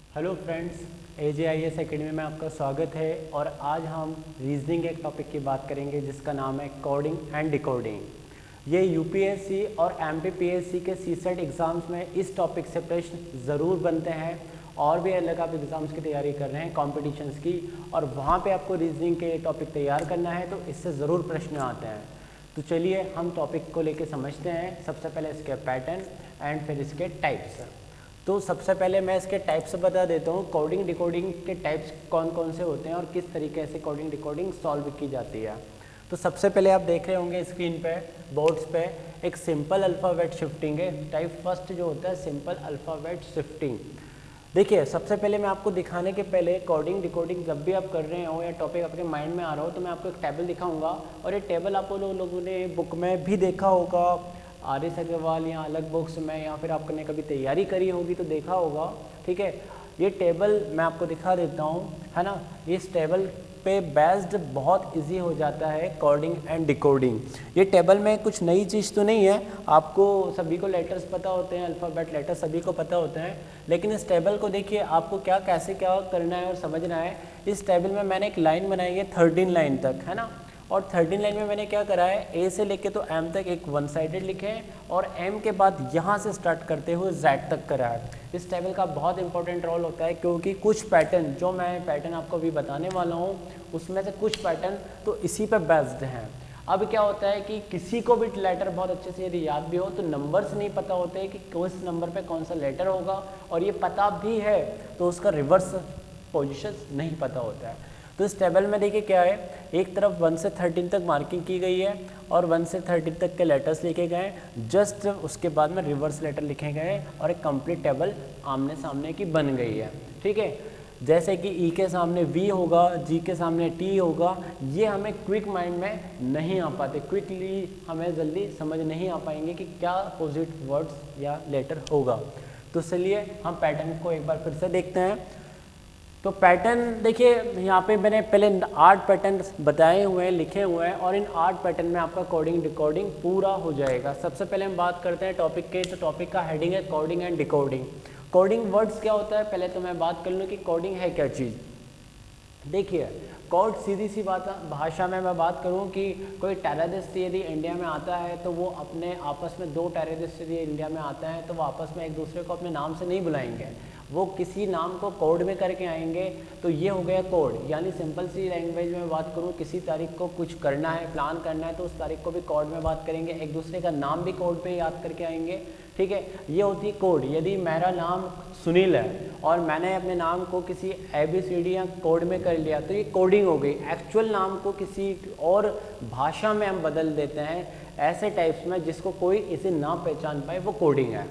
Hello friends, AJIS academy में आपका स्वागत है। और आज हम रीजनिंग के एक टॉपिक की बात करेंगे जिसका नाम है कोडिंग एंड डिकोडिंग। ये यूपीएससी और एमपीपीएससी के सीसेट एग्ज़ाम्स में इस टॉपिक से प्रश्न ज़रूर बनते हैं। और भी अलग आप एग्ज़ाम्स की तैयारी कर रहे हैं कॉम्पिटिशन्स की, और वहाँ पे आपको रीजनिंग के टॉपिक तैयार करना है तो इससे ज़रूर प्रश्न आते हैं। तो चलिए हम टॉपिक को लेके समझते हैं। सबसे पहले इसके पैटर्न एंड फिर इसके टाइप्स। तो सबसे पहले मैं इसके टाइप्स बता देता हूँ। कोडिंग डिकोडिंग के टाइप्स कौन कौन से होते हैं और किस तरीके से कोडिंग डिकोडिंग सॉल्व की जाती है। तो सबसे पहले आप देख रहे होंगे स्क्रीन पे बोर्ड्स पे एक सिंपल अल्फ़ाबेट शिफ्टिंग है। टाइप फर्स्ट जो होता है सिंपल अल्फ़ाबेट शिफ्टिंग। देखिए सबसे पहले मैं आपको दिखाने के पहले कोडिंग डिकोडिंग जब भी आप कर रहे हो या टॉपिक आपके माइंड में आ रहा हो तो मैं आपको एक टेबल दिखाऊंगा। और ये टेबल आप लोगों ने बुक में भी देखा होगा, आर एस अग्रवाल या अलग बुक्स में, या फिर आपने कभी तैयारी करी होगी तो देखा होगा। ठीक है, ये टेबल मैं आपको दिखा देता हूँ, है ना। इस टेबल पे बेस्ड बहुत इजी हो जाता है कोडिंग एंड डिकोडिंग। ये टेबल में कुछ नई चीज़ तो नहीं है, आपको सभी को लेटर्स पता होते हैं, अल्फ़ाबेट लेटर सभी को पता होते हैं। लेकिन इस टेबल को देखिए आपको कैसे क्या करना है और समझना है। इस टेबल में मैंने एक लाइन बनाई है 13 लाइन तक, है ना। और 13 लाइन में मैंने क्या करा है, ए से लेके तो एम तक एक वन साइडेड लिखे हैं और एम के बाद यहाँ से स्टार्ट करते हुए जेड तक करा है। इस टेबल का बहुत इंपॉर्टेंट रोल होता है क्योंकि कुछ पैटर्न जो मैं पैटर्न आपको अभी बताने वाला हूँ उसमें से कुछ पैटर्न तो इसी पे बेस्ड हैं। अब क्या होता है कि किसी को भी लेटर बहुत अच्छे से यदि याद भी हो तो नंबर्स नहीं पता होते कि किस नंबर पे कौन सा लेटर होगा, और ये पता भी है तो उसका रिवर्स पोजीशन नहीं पता होता है। तो इस टेबल में देखिए क्या है, एक तरफ 1 से 13 तक मार्किंग की गई है और 1 से 13 तक के लेटर्स लिखे गए हैं। जस्ट उसके बाद में रिवर्स लेटर लिखे गए हैं और एक कंप्लीट टेबल आमने सामने की बन गई है। ठीक है, जैसे कि ई के सामने वी होगा, जी के सामने टी होगा। ये हमें क्विक माइंड में नहीं आ पाते, क्विकली हमें जल्दी समझ नहीं आ पाएंगे कि क्या अपोजिट वर्ड्स या लेटर होगा। तो चलिए हम पैटर्न को एक बार फिर से देखते हैं। तो पैटर्न देखिए यहाँ पे मैंने पहले 8 पैटर्न बताए हुए हैं, लिखे हुए हैं, और इन 8 पैटर्न में आपका कोडिंग डिकोडिंग पूरा हो जाएगा। सबसे पहले हम बात करते हैं टॉपिक के। तो टॉपिक का हेडिंग है coding and decoding. Coding words क्या होता है, पहले तो मैं बात कर लूँ कि कोडिंग है क्या चीज़। देखिए कोड सीधी सी बात भाषा में मैं बात करूं कि कोई टेररिस्ट यदि इंडिया में आता है तो वो अपने आपस में, 2 टेररिस्ट यदि इंडिया में आता है तो वो आपस में एक दूसरे को अपने नाम से नहीं बुलाएंगे, वो किसी नाम को कोड में करके आएंगे। तो ये हो गया कोड, यानी सिंपल सी लैंग्वेज में बात करूँ, किसी तारीख को कुछ करना है, प्लान करना है तो उस तारीख को भी कोड में बात करेंगे, एक दूसरे का नाम भी कोड पे याद करके आएंगे। ठीक है, ये होती है कोड। यदि मेरा नाम सुनील है और मैंने अपने नाम को किसी ABCD या कोड में कर लिया तो ये कोडिंग हो गई। एक्चुअल नाम को किसी और भाषा में हम बदल देते हैं ऐसे टाइप्स में जिसको कोई इसे ना पहचान पाए, वो कोडिंग है।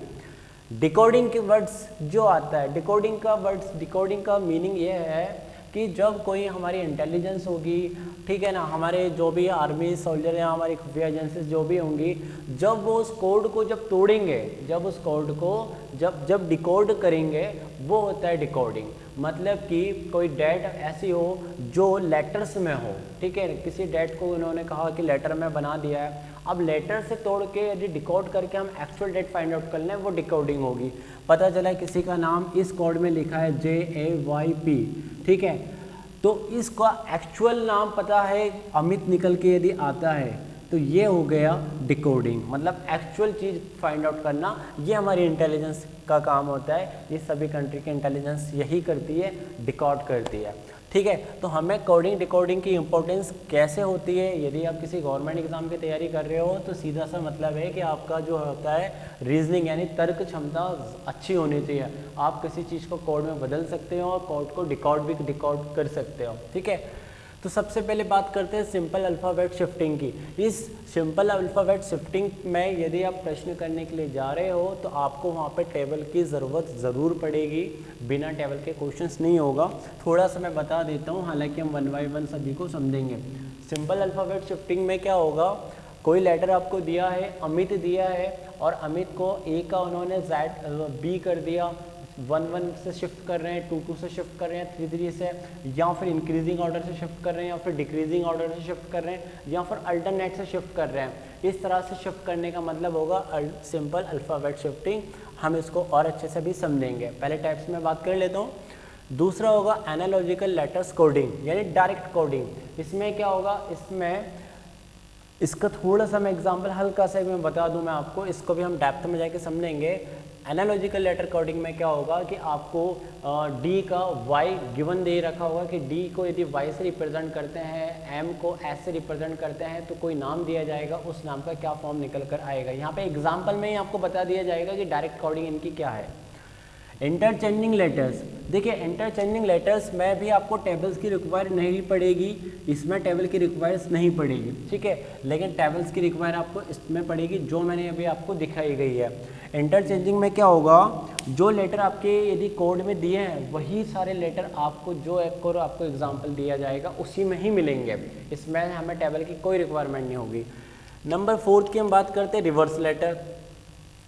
डिकोडिंग के वर्ड्स जो आता है, डिकोडिंग का मीनिंग ये है कि जब कोई हमारी इंटेलिजेंस होगी, ठीक है ना, हमारे जो भी आर्मी सोल्जर या हमारी खुफिया एजेंसीज जो भी होंगी, जब वो उस कोड को जब तोड़ेंगे, जब उस कोड को जब डिकोड करेंगे, वो होता है डिकोडिंग। मतलब कि कोई डेट ऐसी हो जो लेटर्स में हो, ठीक है, किसी डेट को उन्होंने कहा कि लेटर में बना दिया है। अब लेटर से तोड़ के यदि डिकोड करके हम एक्चुअल डेट फाइंड आउट कर लें, वो डिकोडिंग होगी। पता चला किसी का नाम इस कोड में लिखा है JAYP, ठीक है, तो इसका एक्चुअल नाम पता है अमित निकल के यदि आता है तो ये हो गया डिकोडिंग। मतलब एक्चुअल चीज़ फाइंड आउट करना, ये हमारी इंटेलिजेंस का काम होता है। ये सभी कंट्री की इंटेलिजेंस यही करती है, डिकोड करती है। ठीक है, तो हमें कोडिंग डिकोडिंग की इंपॉर्टेंस कैसे होती है, यदि आप किसी गवर्नमेंट एग्जाम की तैयारी कर रहे हो तो सीधा सा मतलब है कि आपका जो होता है रीजनिंग यानी तर्क क्षमता अच्छी होनी चाहिए। आप किसी चीज़ को कोड में बदल सकते हो और कोड को डिकोड कर सकते हो। ठीक है, तो सबसे पहले बात करते हैं सिंपल अल्फ़ाबेट शिफ्टिंग की। इस सिंपल अल्फ़ाबेट शिफ्टिंग में यदि आप प्रश्न करने के लिए जा रहे हो तो आपको वहाँ पे टेबल की ज़रूरत ज़रूर पड़ेगी, बिना टेबल के क्वेश्चंस नहीं होगा। थोड़ा सा मैं बता देता हूँ, हालांकि हम 1 बाय 1 सभी को समझेंगे। सिंपल अल्फ़ाबेट शिफ्टिंग में क्या होगा, कोई लेटर आपको दिया है, अमित दिया है, और अमित को A का उन्होंने B कर दिया, 1 से शिफ्ट कर रहे हैं, 2 से शिफ्ट कर रहे हैं, 3 से, या फिर इंक्रीजिंग ऑर्डर से शिफ्ट कर रहे हैं, या फिर डिक्रीजिंग ऑर्डर से शिफ्ट कर रहे हैं, या फिर अल्टरनेट से शिफ्ट कर रहे हैं। इस तरह से शिफ्ट करने का मतलब होगा सिंपल अल्फ़ाबेट शिफ्टिंग। हम इसको और अच्छे से भी समझेंगे। पहले टाइप्स में बात कर लेता हूँ। दूसरा होगा एनालॉजिकल लेटर्स कोडिंग यानी डायरेक्ट कोडिंग। इसमें क्या होगा, इसमें इसका थोड़ा सा मैं एग्जांपल हल्का सा मैं बता दूं मैं आपको, इसको भी हम डेप्थ में जाके समझेंगे। एनालॉजिकल लेटर कोडिंग में क्या होगा कि आपको डी का वाई गिवन दे रखा होगा कि डी को यदि वाई से रिप्रेजेंट करते हैं, एम को एस से रिप्रेजेंट करते हैं, तो कोई नाम दिया जाएगा, उस नाम का क्या फॉर्म निकल कर आएगा। यहाँ पे एग्जाम्पल में ही आपको बता दिया जाएगा कि डायरेक्ट कोडिंग इनकी क्या है। इंटरचेंजिंग लेटर्स, देखिए इंटरचेंजिंग लेटर्स में भी आपको टेबल्स की रिक्वायर नहीं पड़ेगी, इसमें टेबल की रिक्वायर्स नहीं पड़ेगी, ठीक है, लेकिन टेबल्स की रिक्वायर आपको इसमें पड़ेगी जो मैंने अभी आपको दिखाई गई है। इंटरचेंजिंग में क्या होगा, जो लेटर आपके यदि कोड में दिए हैं वही सारे लेटर आपको जो एक और आपको एग्जाम्पल दिया जाएगा उसी में ही मिलेंगे, इसमें हमें टेबल की कोई रिक्वायरमेंट नहीं होगी। नंबर 4 की हम बात करते हैं रिवर्स लेटर।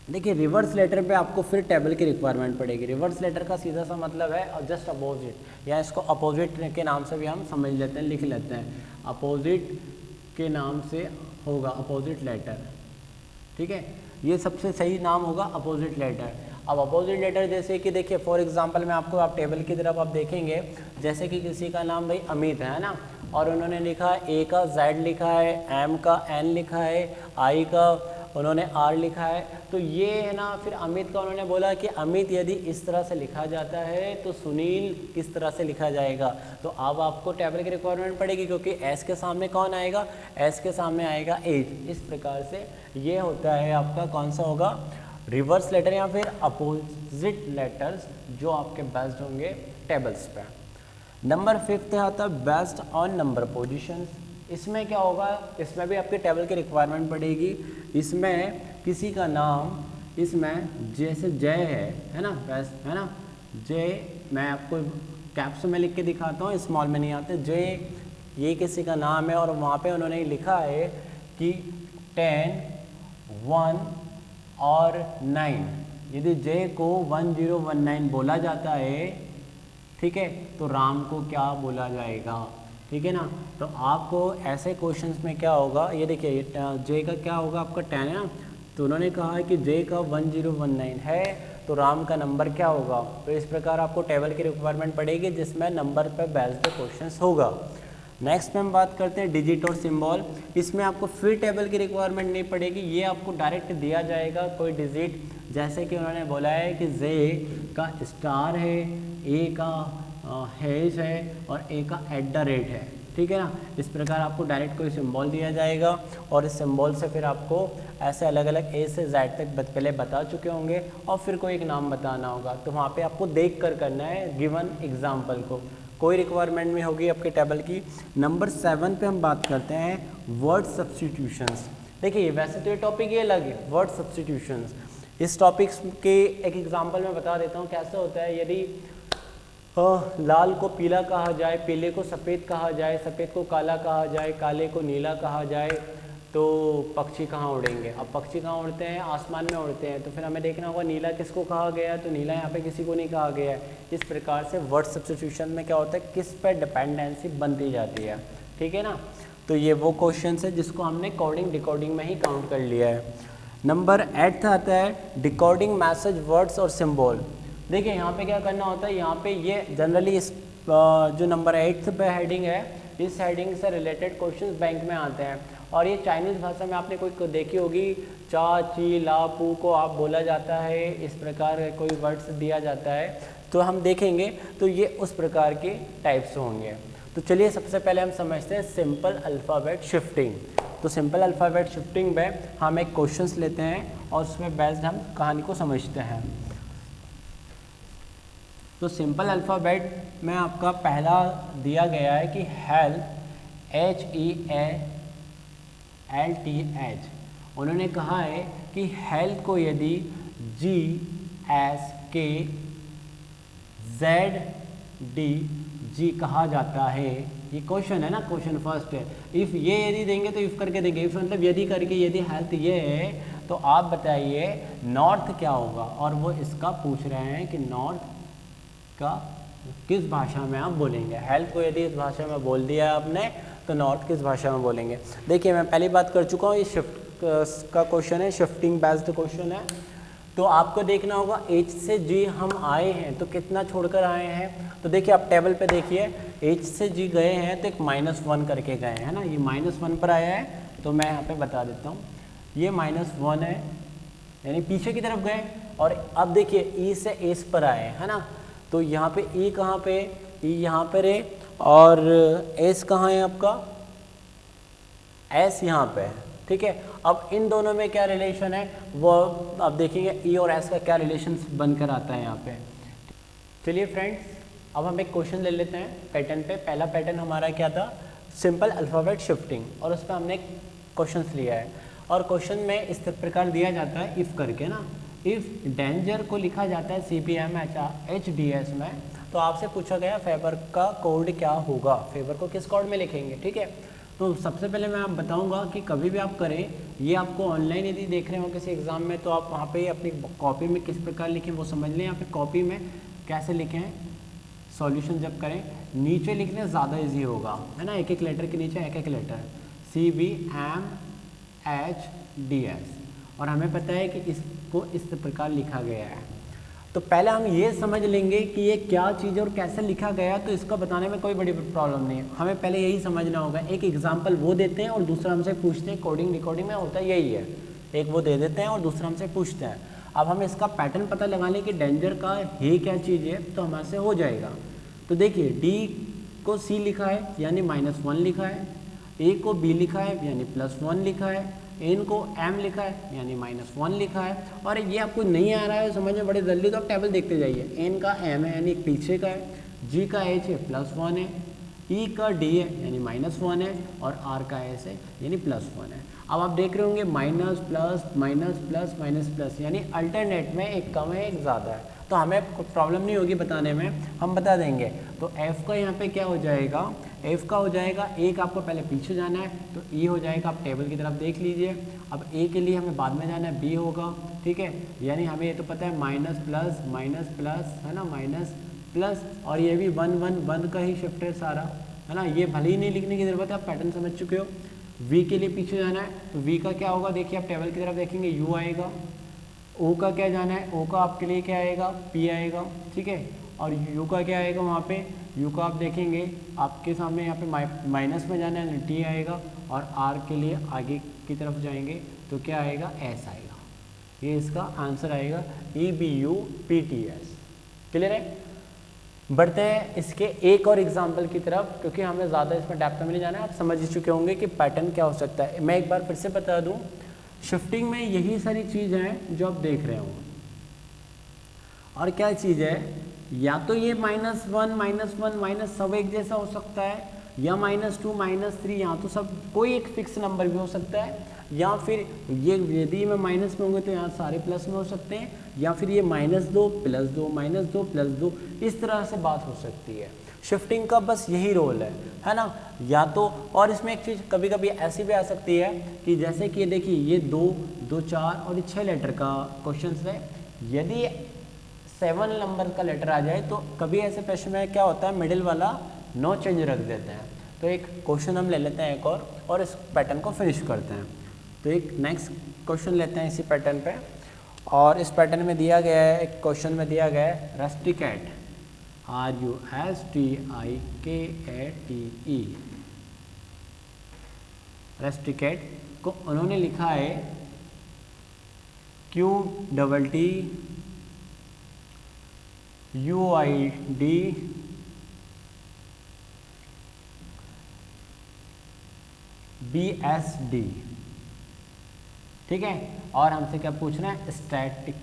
देखिए रिवर्स लेटर पे आपको फिर टेबल की रिक्वायरमेंट पड़ेगी। रिवर्स लेटर का सीधा सा मतलब है जस्ट अपोजिट, या इसको अपोजिट के नाम से भी हम समझ लेते हैं, लिख लेते हैं, अपोजिट के नाम से होगा अपोजिट लेटर, ठीक है, ये सबसे सही नाम होगा अपोजिट लेटर। अब अपोजिट लेटर जैसे कि देखिए फॉर एग्जांपल मैं आपको, आप टेबल की तरफ आप देखेंगे, जैसे कि किसी का नाम भाई अमित है ना, और उन्होंने लिखा ए का जेड लिखा है, एम का एन लिखा है, आई का उन्होंने आर लिखा है, तो ये है ना, फिर अमित का उन्होंने बोला कि अमित यदि इस तरह से लिखा जाता है तो सुनील किस तरह से लिखा जाएगा। तो अब आपको टेबल की रिक्वायरमेंट पड़ेगी क्योंकि एस के सामने कौन आएगा, एस के सामने आएगा 8। इस प्रकार से ये होता है आपका कौन सा होगा, रिवर्स लेटर या फिर अपोजिट लेटर्स जो आपके बेस्ड होंगे टेबल्स पे। नंबर 5 आता है बेस्ड ऑन नंबर पोजिशन। इसमें क्या होगा, इसमें भी आपके टेबल की रिक्वायरमेंट पड़ेगी। इसमें किसी का नाम, इसमें जैसे जय है ना, बेस्ट है ना, जय, मैं आपको कैप्स में लिख के दिखाता हूँ, स्मॉल में नहीं आते, जय ये किसी का नाम है और वहाँ पे उन्होंने लिखा है कि 10, 1 और 9, यदि जय को 1019 बोला जाता है, ठीक है, तो राम को क्या बोला जाएगा, ठीक है ना। तो आपको ऐसे क्वेश्चंस में क्या होगा, ये देखिए जे का क्या होगा आपका 10 है ना, तो उन्होंने कहा है कि जे का 1019 है, तो राम का नंबर क्या होगा। तो इस प्रकार आपको टेबल की रिक्वायरमेंट पड़ेगी जिसमें नंबर पर बेस्ड क्वेश्चंस होगा। नेक्स्ट में हम बात करते हैं डिजिट और सिंबल। इसमें आपको फिर टेबल की रिक्वायरमेंट नहीं पड़ेगी, ये आपको डायरेक्ट दिया जाएगा कोई डिजिट, जैसे कि उन्होंने बोला है कि जे का स्टार है, ए का हैश है और ए का @ है, ठीक है ना। इस प्रकार आपको डायरेक्ट कोई सिंबल दिया जाएगा और इस सिंबल से फिर आपको ऐसे अलग अलग ए से जेड तक पहले बता चुके होंगे और फिर कोई एक नाम बताना होगा, तो वहाँ पे आपको देख कर करना है गिवन एग्जाम्पल को, कोई रिक्वायरमेंट नहीं होगी आपके टेबल की। नंबर 7 पे हम बात करते हैं वर्ड सब्स्टिट्यूशंस। देखिए वैसे तो ये टॉपिक ये अलग है, वर्ड सब्स्टिट्यूशंस। इस टॉपिक के एक एग्जाम्पल मैं बता देता हूँ कैसे होता है। यदि लाल को पीला कहा जाए, पीले को सफ़ेद कहा जाए, सफ़ेद को काला कहा जाए, काले को नीला कहा जाए, तो पक्षी कहाँ उड़ेंगे। अब पक्षी कहाँ उड़ते हैं, आसमान में उड़ते हैं, तो फिर हमें देखना होगा नीला किसको कहा गया है, तो नीला यहाँ पे किसी को नहीं कहा गया है। इस प्रकार से वर्ड सब्स्टिट्यूशन में क्या होता है, किस पर डिपेंडेंसी बनती जाती है, ठीक है ना। तो ये वो क्वेश्चन है जिसको हमने कोडिंग डिकोडिंग में ही काउंट कर लिया है। नंबर 8 आता है डिकोडिंग मैसेज वर्ड्स और सिम्बॉल। देखिए यहाँ पे क्या करना होता है, यहाँ पे ये जनरली इस जो नंबर 8 पे हेडिंग है, इस हेडिंग से रिलेटेड क्वेश्चंस बैंक में आते हैं और ये चाइनीज़ भाषा में आपने कोई देखी होगी, चा ची ला पू को आप बोला जाता है, इस प्रकार कोई वर्ड्स दिया जाता है, तो हम देखेंगे तो ये उस प्रकार के टाइप्स होंगे। तो चलिए सबसे पहले हम समझते हैं सिंपल अल्फ़ाबेट शिफ्टिंग। तो सिंपल अल्फ़ाबेट शिफ्टिंग में हम एक क्वेश्चंस लेते हैं और उसमें बेस्ड हम कहानी को समझते हैं। तो सिंपल अल्फ़ाबेट में आपका पहला दिया गया है कि हेल्प, HEALTH। उन्होंने कहा है कि हेल्थ को यदि GSKZDG कहा जाता है, ये क्वेश्चन है ना, क्वेश्चन फर्स्ट है। इफ़ ये यदि देंगे तो इफ़ करके देंगे, इफ़ मतलब यदि करके, यदि हेल्थ ये है तो आप बताइए नॉर्थ क्या होगा। और वो इसका पूछ रहे हैं कि नॉर्थ का किस भाषा में आप बोलेंगे। हेल्थ को यदि इस भाषा में बोल दिया आपने तो नॉर्थ किस भाषा में बोलेंगे। देखिए मैं पहली बात कर चुका हूँ, ये शिफ्ट का क्वेश्चन है, शिफ्टिंग बेस्ड क्वेश्चन है। तो आपको देखना होगा H से G हम आए हैं तो कितना छोड़कर आए हैं, तो देखिए आप टेबल पे देखिए H से G गए हैं तो एक -1 करके गए हैं ना, ये -1 पर आया है, तो मैं यहाँ पे बता देता हूँ ये -1 है, यानी पीछे की तरफ गए। और अब देखिए E से S पर आए है ना, तो यहाँ पे E कहाँ पे, E यहाँ पर है और S कहाँ है आपका, S यहाँ पे है, ठीक है। अब इन दोनों में क्या रिलेशन है वो अब देखेंगे, E और S का क्या रिलेशन बनकर आता है यहाँ पे। चलिए फ्रेंड्स, अब हम एक क्वेश्चन ले लेते हैं पैटर्न पे। पहला पैटर्न हमारा क्या था, सिंपल अल्फ़ाबेट शिफ्टिंग, और उस पर हमने क्वेश्चन लिया है। और क्वेश्चन में इस प्रकार दिया जाता है इफ़ करके ना, इफ़ डेंजर को लिखा जाता है CPMHDS में, तो आपसे पूछा गया फेबर का कोड क्या होगा, फेबर को किस कोड में लिखेंगे, ठीक है। तो सबसे पहले मैं आप बताऊंगा कि कभी भी आप करें, ये आपको ऑनलाइन यदि देख रहे हो किसी एग्ज़ाम में, तो आप वहाँ पे अपनी कॉपी में किस प्रकार लिखें वो समझ लें। यहाँ पे कॉपी में कैसे लिखें, सॉल्यूशन जब करें नीचे लिखने ज़्यादा इजी होगा, है ना, एक एक लेटर के नीचे एक एक लेटर, CPMHDS, और हमें पता है कि इसको इस प्रकार लिखा गया है। तो पहले हम ये समझ लेंगे कि ये क्या चीज़ है और कैसे लिखा गया है, तो इसका बताने में कोई बड़ी प्रॉब्लम नहीं है, हमें पहले यही समझना होगा। एक एग्जाम्पल वो देते हैं और दूसरा हमसे पूछते हैं, कोडिंग डिकोडिंग में होता है यही है, एक वो दे देते हैं और दूसरा हमसे पूछते हैं। अब हम इसका पैटर्न पता लगा लें कि डेंजर का है क्या चीज़ है, तो हमारे से हो जाएगा। तो देखिए D को C लिखा है यानी -1 लिखा है, A को B लिखा है यानी +1 लिखा है, N को M लिखा है यानी -1 लिखा है। और ये आपको नहीं आ रहा है समझ में बड़ी जल्दी, तो आप टेबल देखते जाइए। N का M है यानी पीछे का है, G का H है +1 है, E का D है यानी -1 है, और R का S है यानी +1 है। अब आप देख रहे होंगे minus plus minus plus minus plus, यानी अल्टरनेट में एक कम है एक ज़्यादा है, तो हमें प्रॉब्लम नहीं होगी बताने में, हम बता देंगे। तो F का यहाँ पे क्या हो जाएगा, F का हो जाएगा, एक आपको पहले पीछे जाना है तो E हो जाएगा, आप टेबल की तरफ देख लीजिए। अब A के लिए हमें बाद में जाना है, B होगा, ठीक है। यानी हमें ये तो पता है माइनस प्लस है ना, माइनस प्लस, और ये भी 1 1 1 का ही शिफ्ट है सारा, है ना, ये भले ही नहीं लिखने की ज़रूरत है, आप पैटर्न समझ चुके हो। V के लिए पीछे जाना है तो V का क्या होगा, देखिए आप टेबल की तरफ देखेंगे U आएगा। O का क्या जाना है, O का आपके लिए क्या आएगा, P आएगा, ठीक है। और U का क्या आएगा, वहाँ पे U का आप देखेंगे आपके सामने यहाँ पे माइनस में जाना है T आएगा, और R के लिए आगे की तरफ जाएंगे तो क्या आएगा, S आएगा। ये इसका आंसर आएगा EBUPTS। क्लियर है। बढ़ते हैं इसके एक और एग्जाम्पल की तरफ, क्योंकि हमें ज़्यादा इसमें डेप्थ में नहीं जाना है, आप समझ ही चुके होंगे कि पैटर्न क्या हो सकता है। मैं एक बार फिर से बता दूं, शिफ्टिंग में यही सारी चीज़ हैं जो आप देख रहे हो। और क्या चीज़ है, या तो ये -1 माइनस सब एक जैसा हो सकता है, या -2 -3, यहाँ तो सब कोई एक फिक्स नंबर भी हो सकता है, या फिर ये यदि मैं माइनस में होंगे तो यहाँ सारे प्लस में हो सकते हैं, या फिर ये -2 +2 -2 +2, इस तरह से बात हो सकती है। शिफ्टिंग का बस यही रोल है ना। या तो और इसमें एक चीज़ कभी कभी ऐसी भी आ सकती है कि जैसे कि देखिए ये 2 2 4 और 6 लेटर का क्वेश्चन है, यदि 7 नंबर का लेटर आ जाए तो कभी ऐसे प्रश्न में क्या होता है, मिडिल वाला नो चेंज रख देते हैं। तो एक क्वेश्चन हम ले लेते हैं एक और इस पैटर्न को फिनिश करते हैं। तो एक नेक्स्ट क्वेश्चन लेते हैं इसी पैटर्न पे, और इस पैटर्न में दिया गया है, एक क्वेश्चन में दिया गया है रस्टिकेट, RUSTIKATE, रस्टिकेट को उन्होंने लिखा है QTTUIDBSD, ठीक है। और हमसे क्या पूछना है, स्टैटिस्टिक,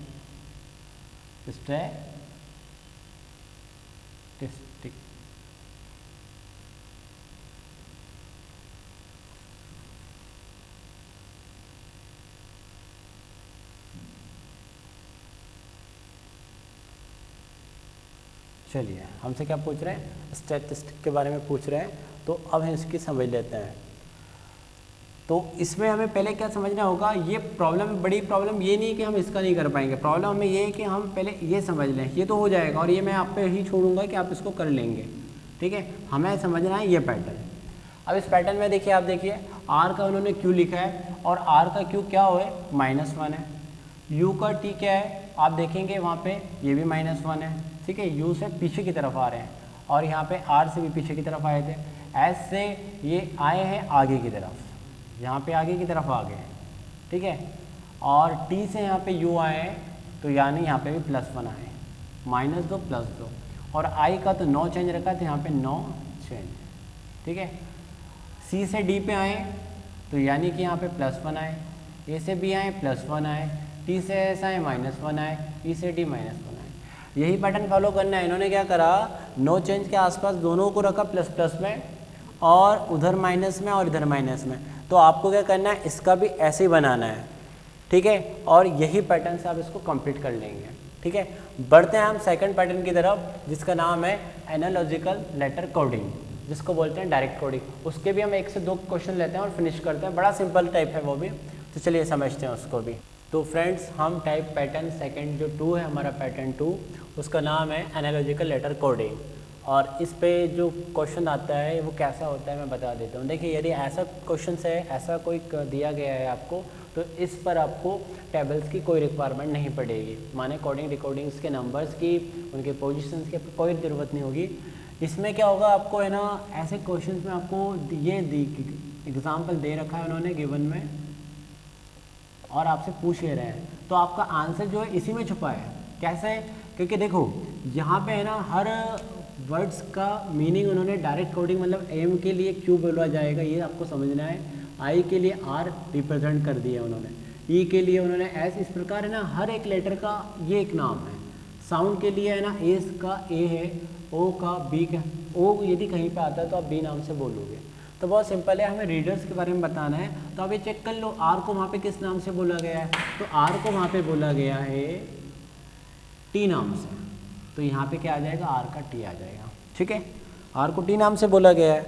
चलिए हमसे क्या पूछ रहे हैं, स्टैटिस्टिक के बारे में पूछ रहे हैं। तो अब हम इसकी समझ लेते हैं। तो इसमें हमें पहले क्या समझना होगा, ये प्रॉब्लम, बड़ी प्रॉब्लम ये नहीं कि हम इसका नहीं कर पाएंगे, प्रॉब्लम हमें ये है कि हम पहले ये समझ लें, ये तो हो जाएगा और ये मैं आप पे ही छोड़ूंगा कि आप इसको कर लेंगे, ठीक है। हमें समझना है ये पैटर्न। अब इस पैटर्न में देखिए, आप देखिए R का उन्होंने Q लिखा है, और R का Q क्या हो है, -1 है। U का T क्या है, आप देखेंगे वहाँ पे ये भी -1 है, ठीक है, U से पीछे की तरफ आ रहे हैं, और यहाँ पे R से भी पीछे की तरफ आए थे, S से ये आए हैं आगे की तरफ, यहाँ पे आगे की तरफ आ गए हैं, ठीक है, और T से यहाँ पे U आए हैं, तो यानी यहाँ पे भी +1 आए, -2 +2, और I का तो 9 चेंज रखा तो यहाँ पे 9 चेंज, ठीक है। C से D पे आए तो यानी कि यहाँ पे +1 आए, A से B आए +1 आए, T से S आए -1 आए, E से D -1 आए। यही पैटर्न फॉलो करना है। इन्होंने क्या करा, 9 चेंज के आसपास दोनों को रखा प्लस में, और उधर माइनस में और इधर माइनस में। तो आपको क्या करना है, इसका भी ऐसे ही बनाना है, ठीक है, और यही पैटर्न से आप इसको कंप्लीट कर लेंगे, ठीक है। बढ़ते हैं हम सेकंड पैटर्न की तरफ, जिसका नाम है एनालॉजिकल लेटर कोडिंग, जिसको बोलते हैं डायरेक्ट कोडिंग। उसके भी हम 1 से 2 क्वेश्चन लेते हैं और फिनिश करते हैं। बड़ा सिंपल टाइप है वो भी, तो चलिए समझते हैं उसको भी। तो फ्रेंड्स, हम टाइप पैटर्न सेकंड जो 2 है हमारा पैटर्न 2, उसका नाम है एनालॉजिकल लेटर कोडिंग। और इस पे जो क्वेश्चन आता है वो कैसा होता है मैं बता देता हूँ। देखिए, यदि ऐसा क्वेश्चन है, ऐसा कोई दिया गया है आपको, तो इस पर आपको टेबल्स की कोई रिक्वायरमेंट नहीं पड़ेगी, माने कोडिंग रिकॉर्डिंग्स के नंबर्स की, उनके पोजीशंस की कोई ज़रूरत नहीं होगी। इसमें क्या होगा, आपको है ना, ऐसे क्वेश्चंस में आपको ये एग्जाम्पल दे रखा है उन्होंने गिवन में, और आपसे पूछ ले रहे हैं, तो आपका आंसर जो है इसी में छुपा है। कैसे? क्योंकि देखो यहाँ पे है ना, हर वर्ड्स का मीनिंग उन्होंने डायरेक्ट कोडिंग, मतलब एम के लिए क्यों बोला जाएगा ये आपको समझना है, आई के लिए आर रिप्रेजेंट कर दिया उन्होंने, ई के लिए उन्होंने एस, इस प्रकार है ना, हर एक लेटर का ये एक नाम है। साउंड के लिए है ना, एस का ए है, ओ का बी का, ओ यदि कहीं पे आता है तो आप बी नाम से बोलोगे। तो बहुत सिंपल है, हमें रीडर्स के बारे में बताना है। तो आप ये चेक कर लो, आर को वहाँ पे किस नाम से बोला गया है, तो आर को वहाँ पे बोला गया है टी नाम से, तो यहाँ पे क्या आ जाएगा, आर का टी आ जाएगा, ठीक है, आर को टी नाम से बोला गया है।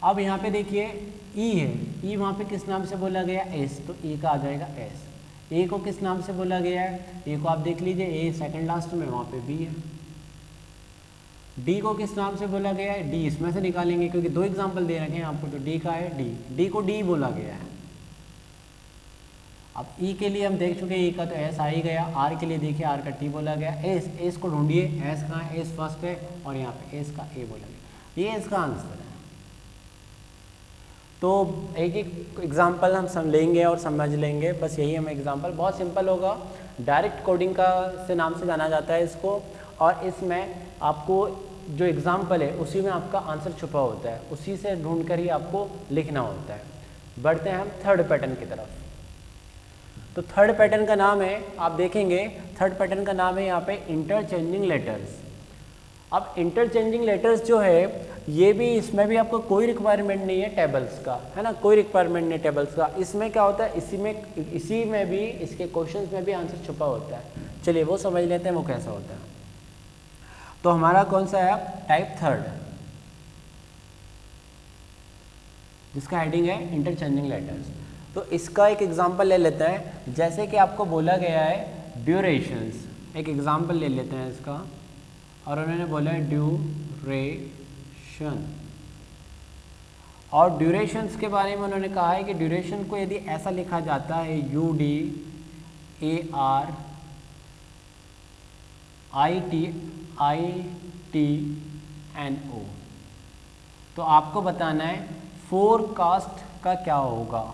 अब यहाँ पे देखिए ई है, ई वहाँ पे किस नाम से बोला गया, एस, तो ई का आ जाएगा एस। ए को किस नाम से बोला गया है, ए को आप देख लीजिए, ए सेकंड लास्ट में, वहाँ पे बी है। डी को किस नाम से बोला गया है, डी इसमें से निकालेंगे क्योंकि 2 एग्जाम्पल दे रखे हैं आपको, तो डी का है डी, डी को डी बोला गया है। अब ई के लिए हम देख चुके हैं, ई का तो एस आ ही गया, आर के लिए देखिए आर का टी बोला गया, एस, एस को ढूंढिए, एस कहाँ है, एस फर्स्ट है, और यहाँ पे एस का ए बोला गया, ये इसका आंसर है। तो एक एक एग्जाम्पल हम लेंगे और समझ लेंगे, बस यही हमें एग्जाम्पल बहुत सिंपल होगा। डायरेक्ट कोडिंग का से नाम से जाना जाता है इसको, और इसमें आपको जो एग्जाम्पल है उसी में आपका आंसर छुपा होता है, उसी से ढूंढकर ही आपको लिखना होता है। बढ़ते हैं हम थर्ड पैटर्न की तरफ। तो थर्ड पैटर्न का नाम है, आप देखेंगे थर्ड पैटर्न का नाम है यहाँ पे इंटरचेंजिंग लेटर्स। अब इंटरचेंजिंग लेटर्स जो है, ये भी, इसमें भी आपको कोई रिक्वायरमेंट नहीं है टेबल्स का, है ना, कोई रिक्वायरमेंट नहीं टेबल्स का। इसमें क्या होता है, इसी में भी, इसके क्वेश्चंस में भी आंसर छुपा होता है। चलिए वो समझ लेते हैं वो कैसा होता है। तो हमारा कौन सा है, टाइप थर्ड, जिसका हेडिंग है इंटरचेंजिंग लेटर्स। तो इसका एक एग्जांपल ले लेते हैं। जैसे कि आपको बोला गया है ड्यूरेशंस, एक एग्जांपल ले लेते हैं इसका, और उन्होंने बोला है ड्यूरेशन, और ड्यूरेशंस के बारे में उन्होंने कहा है कि ड्यूरेशन को यदि ऐसा लिखा जाता है UDARITINO, तो आपको बताना है फोरकास्ट का क्या होगा।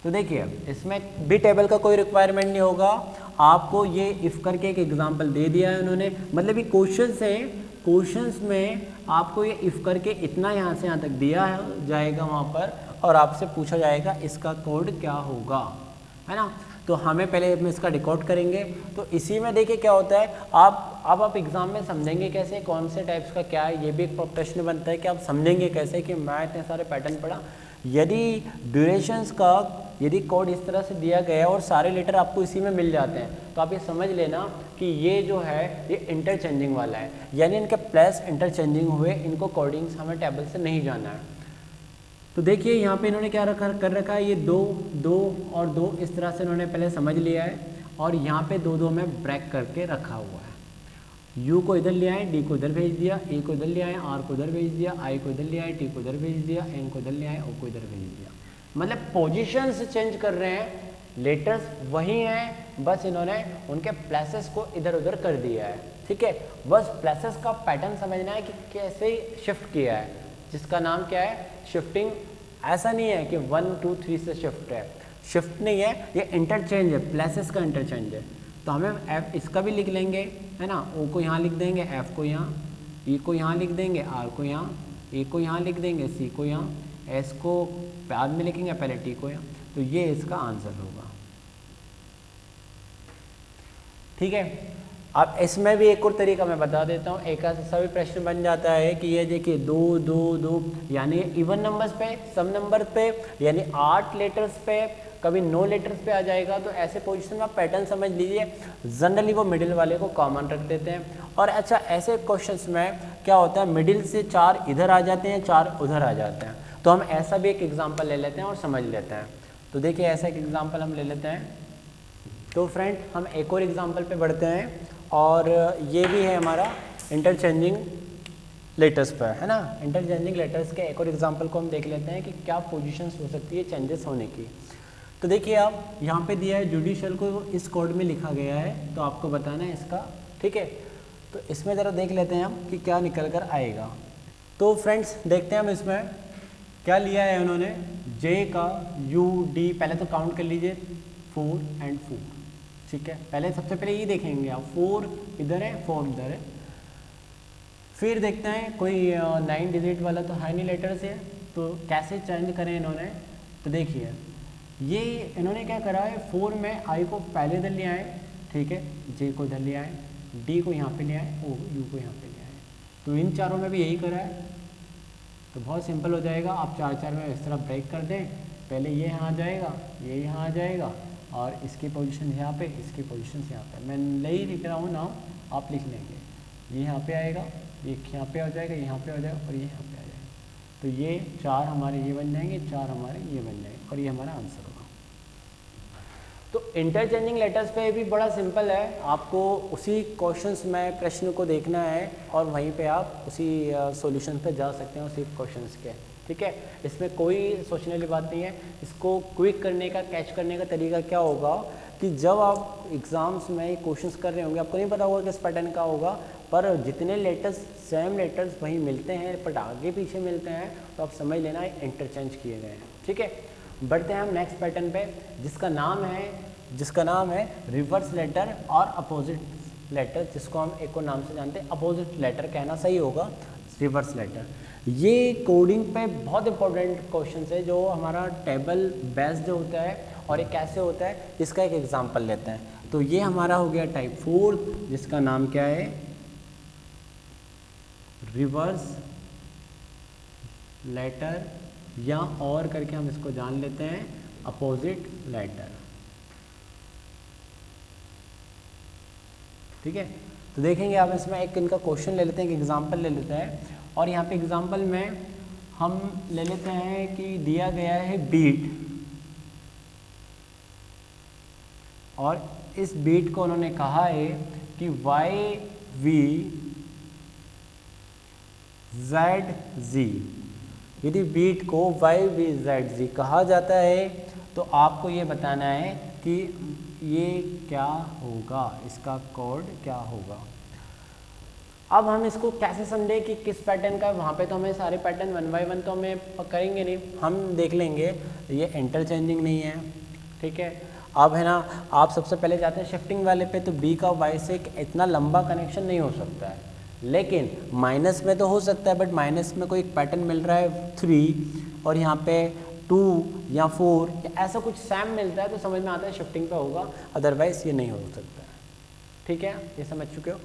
तो देखिए इसमें भी टेबल का कोई रिक्वायरमेंट नहीं होगा, आपको ये इफ़ करके एक एग्जांपल दे दिया है उन्होंने, मतलब ये क्वेश्चंस है, क्वेश्चंस में आपको ये इफ़ करके इतना यहाँ से यहाँ तक दिया जाएगा वहाँ पर, और आपसे पूछा जाएगा इसका कोड क्या होगा, है ना। तो हमें पहले हम इसका डिकोड करेंगे। तो इसी में देखिए क्या होता है, आप एग्ज़ाम में समझेंगे कैसे, कौन से टाइप्स का क्या है, ये भी एक प्रश्न बनता है कि आप समझेंगे कैसे कि मैं इतने सारे पैटर्न पढ़ा। यदि ड्यूरेशंस का यदि कोड इस तरह से दिया गया है और सारे लेटर आपको इसी में मिल जाते हैं, तो आप ये समझ लेना कि ये जो है ये इंटरचेंजिंग वाला है, यानी इनके प्लस इंटरचेंजिंग हुए, इनको कोडिंग्स हमें टेबल से नहीं जाना है। तो देखिए यहाँ पे इन्होंने क्या कर रखा है, ये 2 2 और 2 इस तरह से इन्होंने पहले समझ लिया है, और यहाँ पे 2 2 में ब्रेक करके रखा हुआ है। U को इधर ले आए, D को इधर भेज दिया, A को इधर ले आए, R को इधर भेज दिया, I को इधर ले आए, T को इधर भेज दिया, N को इधर ले आए, O को इधर भेज दिया। मतलब पोजीशंस चेंज कर रहे हैं, लेटर्स वही हैं, बस इन्होंने उनके प्लेसेस को इधर उधर कर दिया है, ठीक है। बस प्लेसेस का पैटर्न समझना है कि कैसे शिफ्ट किया है, जिसका नाम क्या है, शिफ्टिंग। ऐसा नहीं है कि 1 2 3 से शिफ्ट है, शिफ्ट नहीं है, ये इंटरचेंज है, प्लेसेस का इंटरचेंज है। तो हमें एफ इसका भी लिख लेंगे, है ना, ओ को यहाँ लिख देंगे, एफ को यहाँ, ई को यहाँ लिख देंगे, आर को यहाँ, ए को यहाँ लिख देंगे, सी को यहाँ, एस को बाद में लिखेंगे, पहले टी को यहाँ। तो ये इसका आंसर होगा, ठीक है। अब इसमें भी एक और तरीका मैं बता देता हूँ, एक ऐसा भी प्रश्न बन जाता है कि ये देखिए 2 2 2 यानी इवन नंबर्स पे, सम नंबर पे, यानी 8 लेटर्स पे, कभी 9 लेटर्स पे आ जाएगा। तो ऐसे पोजीशन में आप पैटर्न समझ लीजिए, जनरली वो मिडिल वाले को कॉमन रख देते हैं। और अच्छा, ऐसे क्वेश्चंस में क्या होता है, मिडिल से 4 इधर आ जाते हैं, 4 उधर आ जाते हैं। तो हम ऐसा भी एक एग्जाम्पल ले लेते हैं और समझ लेते हैं। तो देखिए ऐसा एक एग्जाम्पल हम ले लेते हैं। तो फ्रेंड हम एक और एग्जाम्पल पे बढ़ते हैं, और ये भी है हमारा इंटरचेंजिंग लेटर्स पर, है ना। इंटरचेंजिंग लेटर्स के एक और एग्जाम्पल को हम देख लेते हैं कि क्या पोजीशंस हो सकती है चेंजेस होने की। तो देखिए आप यहाँ पे दिया है जुडिशियल को इस कोड में लिखा गया है, तो आपको बताना है इसका, ठीक है। तो इसमें ज़रा देख लेते हैं हम कि क्या निकल कर आएगा। तो फ्रेंड्स देखते हैं हम इसमें क्या लिया है उन्होंने, जे का यू डी, पहले तो काउंट कर लीजिए 4 एंड 4, ठीक है। पहले सबसे पहले ये देखेंगे आप, 4 इधर है, 4 इधर है। फिर देखते हैं कोई 9 डिजिट वाला तो है नहीं लेटर से, तो कैसे चेंज करें इन्होंने। तो देखिए ये इन्होंने क्या करा है, 4 में आई को पहले इधर ले आए, ठीक है, जे को इधर ले आए, डी को यहाँ पे ले आए, ओ यू को यहाँ पे ले आए। तो इन चारों में भी यही करा है। तो बहुत सिंपल हो जाएगा, आप 4 4 में इस तरह ब्रेक कर दें, पहले ये यहाँ आ जाएगा, ये यहाँ आ जाएगा, और इसकी पोजीशन यहाँ पे, इसकी पोजीशन यहाँ पे। मैं नहीं लिख रहा हूँ नाम, आप लिख लेंगे। ये यहाँ पे आएगा, ये यहाँ पे आ जाएगा, यहाँ पे आ जाएगा, और ये यहाँ पे आ जाएगा। तो ये 4 हमारे ये बन जाएंगे, 4 हमारे ये बन जाएंगे, और ये हमारा आंसर होगा। तो इंटरचेंजिंग लेटर्स पे भी बड़ा सिंपल है, आपको उसी क्वेश्चंस में प्रश्न को देखना है और वहीं पे आप उसी सॉल्यूशन पे जा सकते हैं, उसी क्वेश्चंस के, ठीक है। इसमें कोई सोचने वाली बात नहीं है। इसको क्विक करने का, कैच करने का तरीका क्या होगा कि जब आप एग्ज़ाम्स में क्वेश्चंस कर रहे होंगे, आपको नहीं पता होगा किस पैटर्न का होगा, पर जितने लेटर्स सेम लेटर्स वहीं मिलते हैं बट आगे पीछे मिलते हैं, तो आप समझ लेना इंटरचेंज किए गए हैं, ठीक है। बढ़ते हैं हम नेक्स्ट पैटर्न पे, जिसका नाम है रिवर्स लेटर और अपोजिट लेटर, जिसको हम एक और नाम से जानते हैं, अपोजिट लेटर कहना सही होगा, रिवर्स लेटर। ये कोडिंग पे बहुत इंपॉर्टेंट क्वेश्चन है, जो हमारा टेबल बेस्ड होता है, और ये कैसे होता है इसका एक एग्जांपल लेते हैं। तो ये हमारा हो गया टाइप 4, जिसका नाम क्या है, रिवर्स लेटर, या और करके हम इसको जान लेते हैं अपोजिट लेटर, ठीक है। तो देखेंगे आप इसमें एक इनका क्वेश्चन ले लेते हैं, एक एग्जांपल ले लेते हैं। और यहाँ पे एग्जांपल में हम ले लेते हैं कि दिया गया है बीट, और इस बीट को उन्होंने कहा है कि YV ZZ। यदि बीट को YV ZZ कहा जाता है तो आपको ये बताना है कि ये क्या होगा, इसका कोड क्या होगा। अब हम इसको कैसे समझें कि किस पैटर्न का, वहाँ पे तो हमें सारे पैटर्न 1 बाय 1 तो हमें करेंगे नहीं, हम देख लेंगे ये इंटरचेंजिंग नहीं है, ठीक है। अब है ना, आप सबसे पहले जाते हैं शिफ्टिंग वाले पे, तो B का Y से इतना लंबा कनेक्शन नहीं हो सकता है, लेकिन माइनस में तो हो सकता है, बट माइनस में कोई एक पैटर्न मिल रहा है 3 और यहाँ पे 2 या 4 या ऐसा कुछ सेम मिलता है, तो समझ में आता है शिफ्टिंग पे होगा, अदरवाइज ये नहीं हो सकता है, ठीक है, ये समझ चुके हो।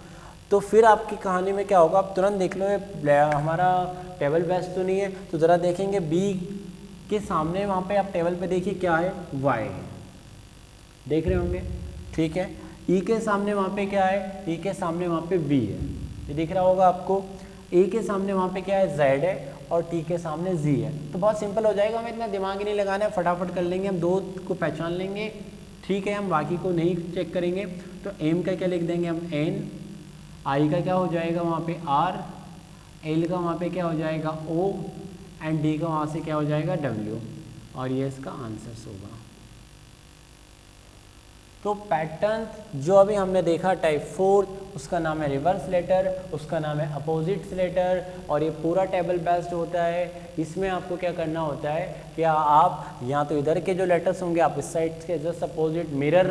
तो फिर आपकी कहानी में क्या होगा, आप तुरंत देख लो, हमारा टेबल बेस्ड तो नहीं है, तो ज़रा देखेंगे B के सामने, वहाँ पे आप टेबल पे देखिए क्या है, Y देख रहे होंगे, ठीक है। E के सामने वहाँ पे क्या है, E के सामने वहाँ पे V है, ये दिख रहा होगा आपको। A के सामने वहाँ पे क्या है, Z है, और T के सामने Z है। तो बहुत सिंपल हो जाएगा, हमें इतना दिमाग ही नहीं लगाना है, फटाफट कर लेंगे, हम 2 को पहचान लेंगे, ठीक है, हम बाकी को नहीं चेक करेंगे। तो M का क्या लिख देंगे हम N, I का क्या हो जाएगा वहाँ पे R, L का वहाँ पे क्या हो जाएगा O, एंड D का वहाँ से क्या हो जाएगा W, और ये इसका आंसर होगा, तो पैटर्न जो अभी हमने देखा टाइप 4, उसका नाम है रिवर्स लेटर, उसका नाम है अपोजिट्स लेटर, और ये पूरा टेबल बेस्ड होता है। इसमें आपको क्या करना होता है कि आप या तो इधर के जो लेटर्स होंगे आप इस साइड के जस्ट अपोजिट मिरर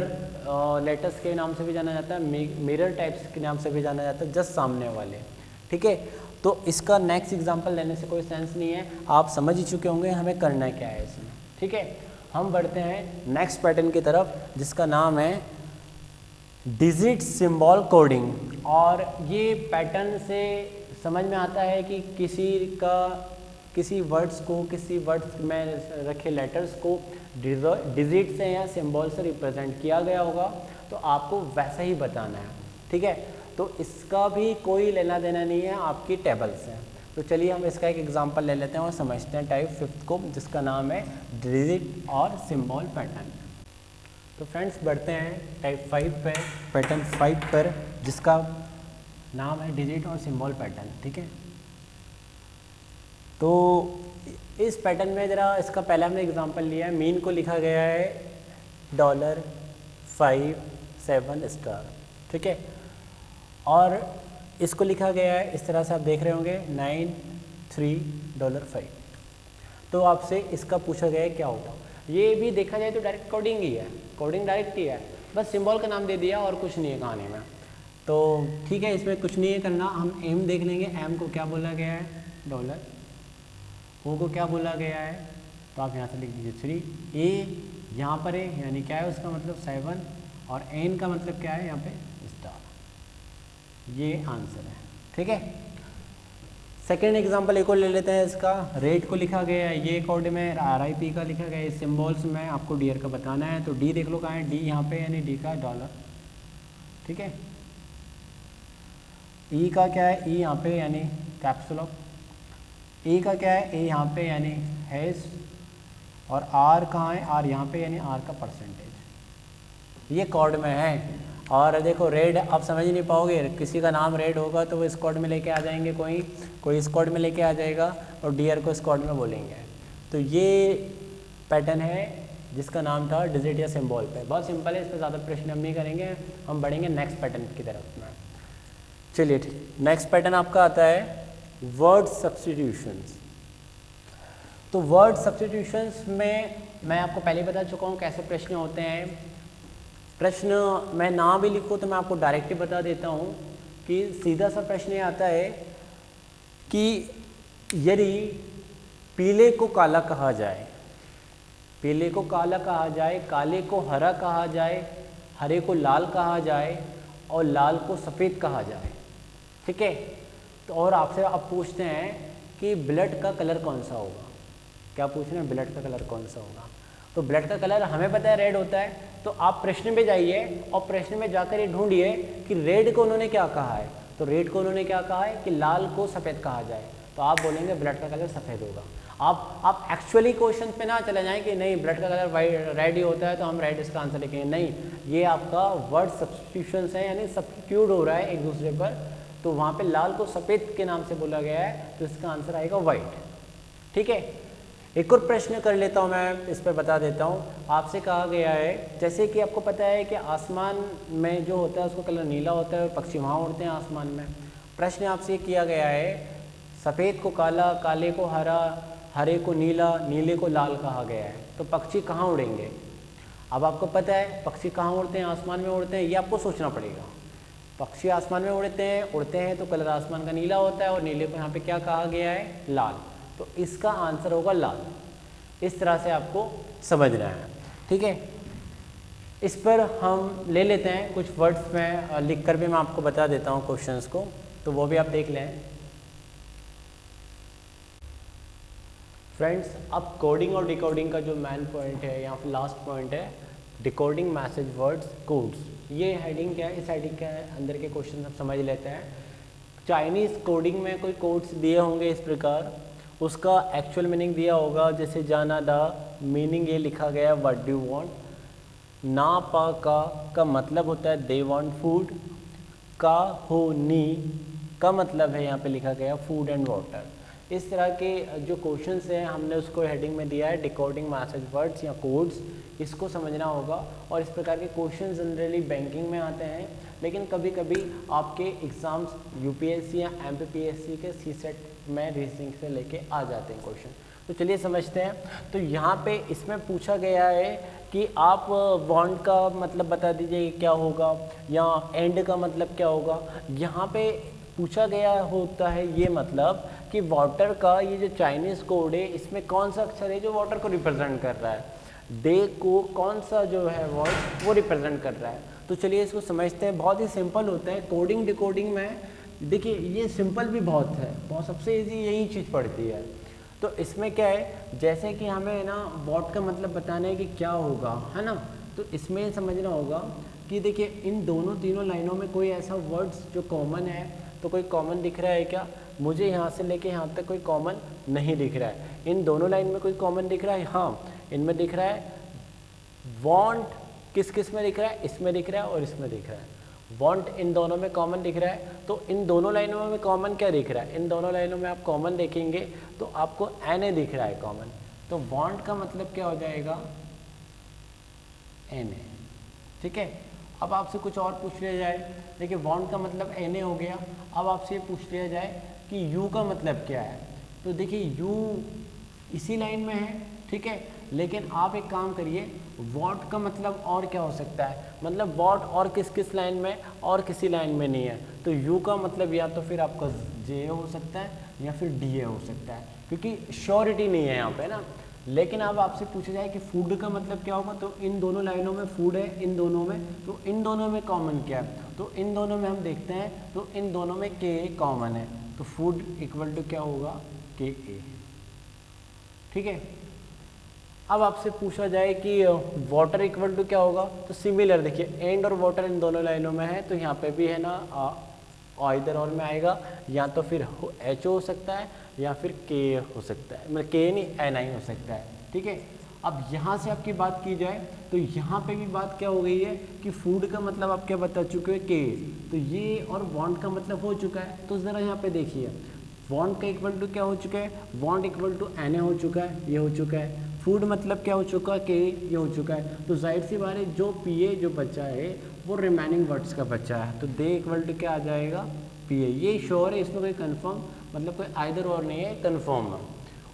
लेटर्स के नाम से भी जाना जाता है, मिरर टाइप्स के नाम से भी जाना जाता है, जस्ट सामने वाले, ठीक है। तो इसका नेक्स्ट एग्जाम्पल लेने से कोई सेंस नहीं है, आप समझ ही चुके होंगे हमें करना क्या है इसमें, ठीक है। हम बढ़ते हैं नेक्स्ट पैटर्न की तरफ जिसका नाम है डिजिट सिंबल कोडिंग। और ये पैटर्न से समझ में आता है कि किसी वर्ड्स में रखे लेटर्स को डिजिट से या सिंबल से रिप्रेजेंट किया गया होगा, तो आपको वैसा ही बताना है, ठीक है। तो इसका भी कोई लेना देना नहीं है आपकी टेबल से। तो चलिए हम इसका एक एग्जांपल ले लेते हैं और समझते हैं टाइप 5 को, जिसका नाम है डिजिट और सिंबल पैटर्न। तो फ्रेंड्स बढ़ते हैं टाइप 5 पे, पैटर्न 5 पर, जिसका नाम है डिजिट और सिंबल पैटर्न, ठीक है। तो इस पैटर्न में ज़रा इसका पहले हमने एग्जांपल लिया है, मीन को लिखा गया है $5 7 ठीक है, और इसको लिखा गया है इस तरह से, आप देख रहे होंगे $93.5। तो आपसे इसका पूछा गया है क्या होगा। ये भी देखा जाए तो डायरेक्ट कोडिंग ही है, कोडिंग डायरेक्ट ही है, बस सिंबल का नाम दे दिया और कुछ नहीं है कहानी में। तो ठीक है, इसमें कुछ नहीं है करना, हम एम देख लेंगे। एम को क्या बोला गया है $, ओ को क्या बोला गया है, तो आप यहाँ से लिख दीजिए 3। ए यहाँ पर है यानी क्या है उसका मतलब 7, और एन का मतलब क्या है यहाँ पे स्टार। ये आंसर है, ठीक है। सेकेंड एग्जांपल एक और ले लेते हैं इसका। रेट को लिखा गया है, ये कोड में RIP का लिखा गया है, सिंबल्स में आपको डियर का बताना है। तो डी देख लो कहाँ है, डी यहाँ पे यानी डी का $, ठीक है। ई का क्या है, ई यहाँ पे यानी कैप्सूल ऑफ। ए का क्या है, ए यहाँ पे यानी हैश, और आर कहाँ है, आर यहाँ पे यानी आर का परसेंटेज। ये कोड में है। और देखो रेड आप समझ ही नहीं पाओगे, किसी का नाम रेड होगा तो वो इस कोड में लेके आ जाएंगे, कोई इस कोड में लेके आ जाएगा और डियर को इस कोड में बोलेंगे। तो ये पैटर्न है जिसका नाम था डिजिट या सिंबल पे। बहुत सिंपल है, इस पर ज़्यादा प्रश्न हम नहीं करेंगे, हम बढ़ेंगे नेक्स्ट पैटर्न की तरफ में। चलिए ठीक, नेक्स्ट पैटर्न आपका आता है वर्ड सब्स्टिट्यूशंस। तो वर्ड सब्स्टिट्यूशंस में मैं आपको पहले ही बता चुका हूँ कैसे प्रश्न होते हैं। प्रश्न मैं ना भी लिखूँ तो मैं आपको डायरेक्ट ही बता देता हूँ कि सीधा सा प्रश्न ये आता है कि यदि पीले को काला कहा जाए, पीले को काला कहा जाए, काले को हरा कहा जाए, हरे को लाल कहा जाए और लाल को सफ़ेद कहा जाए, ठीक है। तो और आपसे आप पूछते हैं कि ब्लड का कलर कौन सा होगा। क्या पूछ रहे हैं, ब्लड का कलर कौन सा होगा। तो ब्लड का कलर हमें पता है रेड होता है, तो आप प्रश्न में जाइए और प्रश्न में जाकर ये ढूंढिए कि रेड को उन्होंने क्या कहा है। तो रेड को उन्होंने क्या कहा है कि लाल को सफ़ेद कहा जाए, तो आप बोलेंगे ब्लड का कलर सफ़ेद होगा। आप एक्चुअली क्वेश्चन पे ना चले जाएं कि नहीं ब्लड का कलर वाइट रेड ही होता है तो हम रेड इसका आंसर लिखेंगे, नहीं। ये आपका वर्ड सब्स्टिट्यूशंस है, यानी सब्स्टिट्यूट हो रहा है एक दूसरे पर। तो वहाँ पे लाल को सफ़ेद के नाम से बोला गया है, तो इसका आंसर आएगा वाइट, ठीक है। एक और प्रश्न कर लेता हूँ मैं, इस पर बता देता हूँ। आपसे कहा गया है, जैसे कि आपको पता है कि आसमान में जो होता है उसका कलर नीला होता है और पक्षी वहाँ उड़ते हैं आसमान में। प्रश्न आपसे किया गया है सफ़ेद को काला, काले को हरा, हरे को नीला, नीले को लाल कहा गया है, तो पक्षी कहाँ उड़ेंगे। अब आपको पता है पक्षी कहाँ उड़ते हैं, आसमान में उड़ते हैं, ये आपको सोचना पड़ेगा। पक्षी आसमान में उड़ते हैं तो कलर आसमान का नीला होता है और नीले को यहाँ पे क्या कहा गया है, लाल। तो इसका आंसर होगा लाल। इस तरह से आपको समझना है, ठीक है। इस पर हम ले लेते हैं कुछ वर्ड्स में लिख कर भी मैं आपको बता देता हूँ क्वेश्चंस को, तो वो भी आप देख लें। फ्रेंड्स, अब कोडिंग और डिकोडिंग का जो मेन पॉइंट है या फिर लास्ट पॉइंट है, डिकोडिंग मैसेज वर्ड्स कोड्स। ये हेडिंग क्या है, इस हेडिंग के अंदर के क्वेश्चन आप समझ लेते हैं। चाइनीज़ कोडिंग में कोई कोड्स दिए होंगे इस प्रकार, उसका एक्चुअल मीनिंग दिया होगा, जैसे जाना दा मीनिंग ये लिखा गया व्हाट डू वांट। ना पा का मतलब होता है दे वांट फूड। का हो नी का मतलब है यहाँ पे लिखा गया फूड एंड वाटर। इस तरह के जो क्वेश्चंस हैं हमने उसको हेडिंग में दिया है डिकोडिंग मैसेज वर्ड्स या कोड्स, इसको समझना होगा। और इस प्रकार के क्वेश्चन जनरली बैंकिंग में आते हैं, लेकिन कभी कभी आपके एग्ज़ाम्स यूपीएससी या एमपीपीएससी के सीसेट में रीजनिंग से लेके आ जाते हैं क्वेश्चन। तो चलिए समझते हैं। तो यहाँ पे इसमें पूछा गया है कि आप वांट का मतलब बता दीजिए क्या होगा, या एंड का मतलब क्या होगा। यहाँ पे पूछा गया होता है ये मतलब कि वाटर का ये जो चाइनीज़ कोड है इसमें कौन सा अक्षर है जो वाटर को रिप्रेजेंट कर रहा है, डे को कौन सा जो है वर्ड वो रिप्रेजेंट कर रहा है। तो चलिए इसको समझते हैं। बहुत ही सिंपल होता है कोडिंग डिकोडिंग में। देखिए ये सिंपल भी बहुत है, बहुत सबसे ईजी यही चीज़ पड़ती है। तो इसमें क्या है, जैसे कि हमें ना वॉट का मतलब बताना है कि क्या होगा, है ना। तो इसमें समझना होगा कि देखिए इन दोनों तीनों लाइनों में कोई ऐसा वर्ड्स जो कॉमन है, तो कोई कॉमन दिख रहा है क्या? मुझे यहाँ से लेके यहाँ तक कोई कॉमन नहीं दिख रहा है। इन दोनों लाइन में कोई कॉमन दिख रहा है? हाँ, इनमें दिख रहा है। वांट किस किस में दिख रहा है? इसमें दिख रहा है और इसमें दिख रहा है। वांट इन दोनों में कॉमन दिख रहा है। तो इन दोनों लाइनों में कॉमन क्या दिख रहा है? इन दोनों लाइनों में आप कॉमन देखेंगे तो आपको एन ए दिख रहा है कॉमन। तो वांट का मतलब क्या हो जाएगा? N A. ठीक है। अब आपसे कुछ और पूछ लिया जाए, देखिए वांट का मतलब एन ए हो गया। अब आपसे ये पूछ लिया जाए कि यू का मतलब क्या है। तो देखिए यू इसी लाइन में है, ठीक है, लेकिन आप एक काम करिए, वॉट का मतलब और क्या हो सकता है, मतलब वॉट और किस किस लाइन में, और किसी लाइन में नहीं है। तो यू का मतलब या तो फिर आपका जे हो सकता है या फिर डी ए हो सकता है, क्योंकि श्योरिटी नहीं है यहाँ पे ना। लेकिन अब आपसे पूछा जाए कि फूड का मतलब क्या होगा, तो इन दोनों लाइनों में फूड है, इन दोनों में, तो इन दोनों में कॉमन क्या है, तो इन दोनों में हम देखते हैं तो इन दोनों में के कॉमन है। तो फूड इक्वल टू क्या होगा? के ए। ठीक है। अब आपसे पूछा जाए कि वाटर इक्वल टू क्या होगा, तो सिमिलर, देखिए एंड और वाटर इन दोनों लाइनों में है, तो यहाँ पे भी है ना इधर और में आएगा, या तो फिर एच हो सकता है या फिर के हो सकता है, मतलब के नहीं एन आई हो सकता है। ठीक है। अब यहाँ से आपकी बात की जाए तो यहाँ पे भी बात क्या हो गई है कि फूड का मतलब आप क्या बता चुके हो? के। तो ये और वांट का मतलब हो चुका है। तो ज़रा यहाँ पे देखिए वांट का इक्वल टू क्या हो चुका है? Want equal to N A हो चुका है, ये हो चुका है। फूड मतलब क्या हो चुका है? के, ये हो चुका है। तो जाहिर सी बात है जो पी ए जो बचा है वो रिमेनिंग वर्ड्स का बचा है, तो दे इक्वल टू क्या आ जाएगा? P A. ये श्योर है, इसमें कोई कंफर्म मतलब कोई आइदर और नहीं है, कंफर्म है।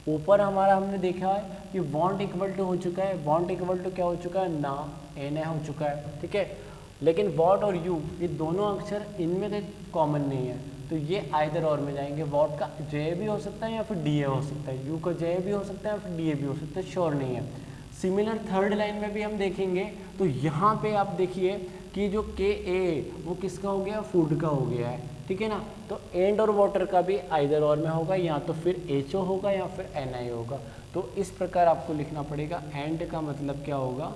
ऊपर हमारा हमने देखा है कि वांट इक्वल टू हो चुका है, वांट इक्वल टू क्या हो चुका है? ना, एन ए हो चुका है। ठीक है। लेकिन वॉट और यू ये दोनों अक्षर इनमें कोई कॉमन नहीं है, तो ये आइदर और में जाएंगे। वॉट का जे भी हो सकता है या फिर डी ए हो सकता है, यू का जे भी हो सकता है या फिर डी ए भी हो सकता है, श्योर नहीं है। सिमिलर थर्ड लाइन में भी हम देखेंगे तो यहाँ पे आप देखिए कि जो के ए वो किसका हो गया? फूड का हो गया है। ठीक है ना। तो एंड और वाटर का भी आइदर और में होगा, या तो फिर एच ओ होगा या फिर एन आई होगा। तो इस प्रकार आपको लिखना पड़ेगा। एंड का मतलब क्या होगा?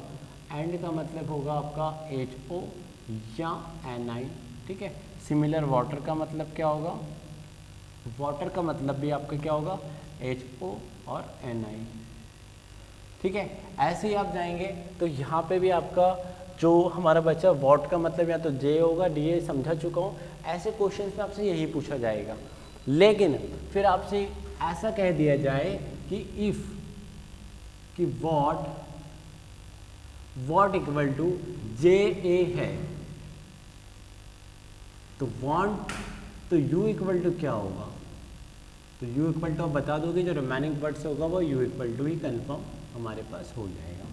एंड का मतलब होगा आपका एच ओ या एन आई। ठीक है। सिमिलर वाटर का मतलब क्या होगा? वाटर का मतलब भी आपका क्या होगा? एच ओ और एन आई। ठीक है। ऐसे ही आप जाएंगे तो यहाँ पे भी आपका जो हमारा बच्चा वॉट का मतलब या तो जे होगा, डी ए समझा चुका हूँ। ऐसे क्वेश्चन में आपसे यही पूछा जाएगा। लेकिन फिर आपसे ऐसा कह दिया जाए कि इफ कि वॉट इक्वल टू जे ए है, तो वांट तो यू इक्वल टू क्या होगा? तो यू इक्वल टू आप बता दोगे, जो रिमेनिंग वर्ड्स होगा वो यू इक्वल टू ही कंफर्म हमारे पास हो जाएगा।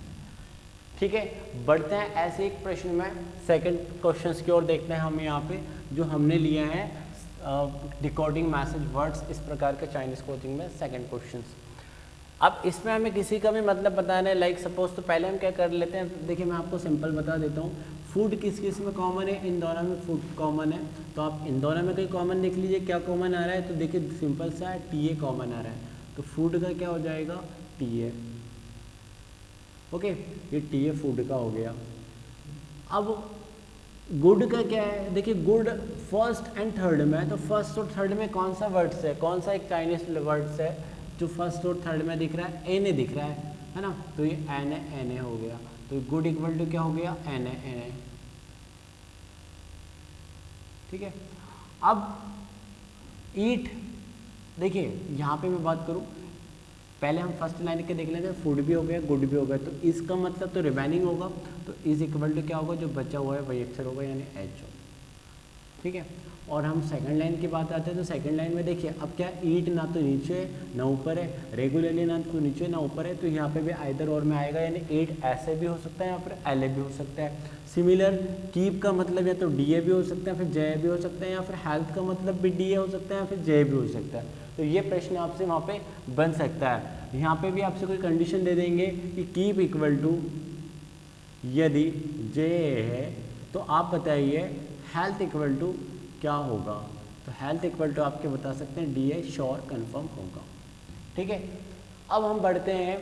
ठीक है। बढ़ते हैं ऐसे एक प्रश्न में सेकंड क्वेश्चंस की ओर देखते हैं हम यहाँ पे, जो हमने लिया है डिकोडिंग मैसेज वर्ड्स, इस प्रकार के चाइनीज़ कोचिंग में सेकंड क्वेश्चंस। अब इसमें हमें किसी का भी मतलब बताना है, लाइक सपोज, तो पहले हम क्या कर लेते हैं, देखिए मैं आपको सिंपल बता देता हूँ। फूड किस किस में कॉमन है? इन दोनों में फूड कॉमन है, तो आप इन दोनों में कोई कॉमन देख लीजिए क्या कॉमन आ रहा है। तो देखिए सिंपल सा है, टी ए कॉमन आ रहा है, तो फूड का क्या हो जाएगा? T A. ओके, ये टी ए फूड का हो गया। अब गुड का क्या है? देखिए गुड फर्स्ट एंड थर्ड में है, तो फर्स्ट और थर्ड में कौन सा वर्ड्स है, कौन सा एक चाइनीज वर्ड्स है जो फर्स्ट और थर्ड में दिख रहा है? एन ए दिख रहा है ना। तो ये एन ए हो गया, तो गुड इक्वल टू क्या हो गया? N A. ठीक है। अब ईट देखिए यहाँ पे मैं बात करूँ, पहले हम फर्स्ट लाइन के देख लेते हैं, फूड भी हो गया, गुड भी हो गया, तो इसका मतलब तो रिमेनिंग होगा, तो इज इक्वल टू क्या होगा, जो बचा हुआ है वही अक्षर होगा, यानी एच होगा, ठीक है। और हम सेकंड लाइन की बात आते हैं, तो सेकंड लाइन में देखिए अब क्या, ईट ना तो नीचे है ना ऊपर है, रेगुलरली ना तो नीचे ना ऊपर है, तो यहाँ पे भी आइदर और में आएगा, यानी ईट ऐसे भी हो सकता है या फिर एल भी हो सकता है। सिमिलर कीप का मतलब या तो डी ए भी हो सकता है, फिर जे भी हो सकता है, या फिर हेल्थ का मतलब भी डी ए हो सकता है, या फिर जे भी हो सकता है। तो ये प्रश्न आपसे वहाँ पे बन सकता है। यहाँ पे भी आपसे कोई कंडीशन दे देंगे कि कीप इक्वल टू, यदि जे है तो आप बताइए हेल्थ इक्वल टू क्या होगा, तो हेल्थ इक्वल टू आपके बता सकते हैं डी ए श्योर कन्फर्म होगा, ठीक है। अब हम बढ़ते हैं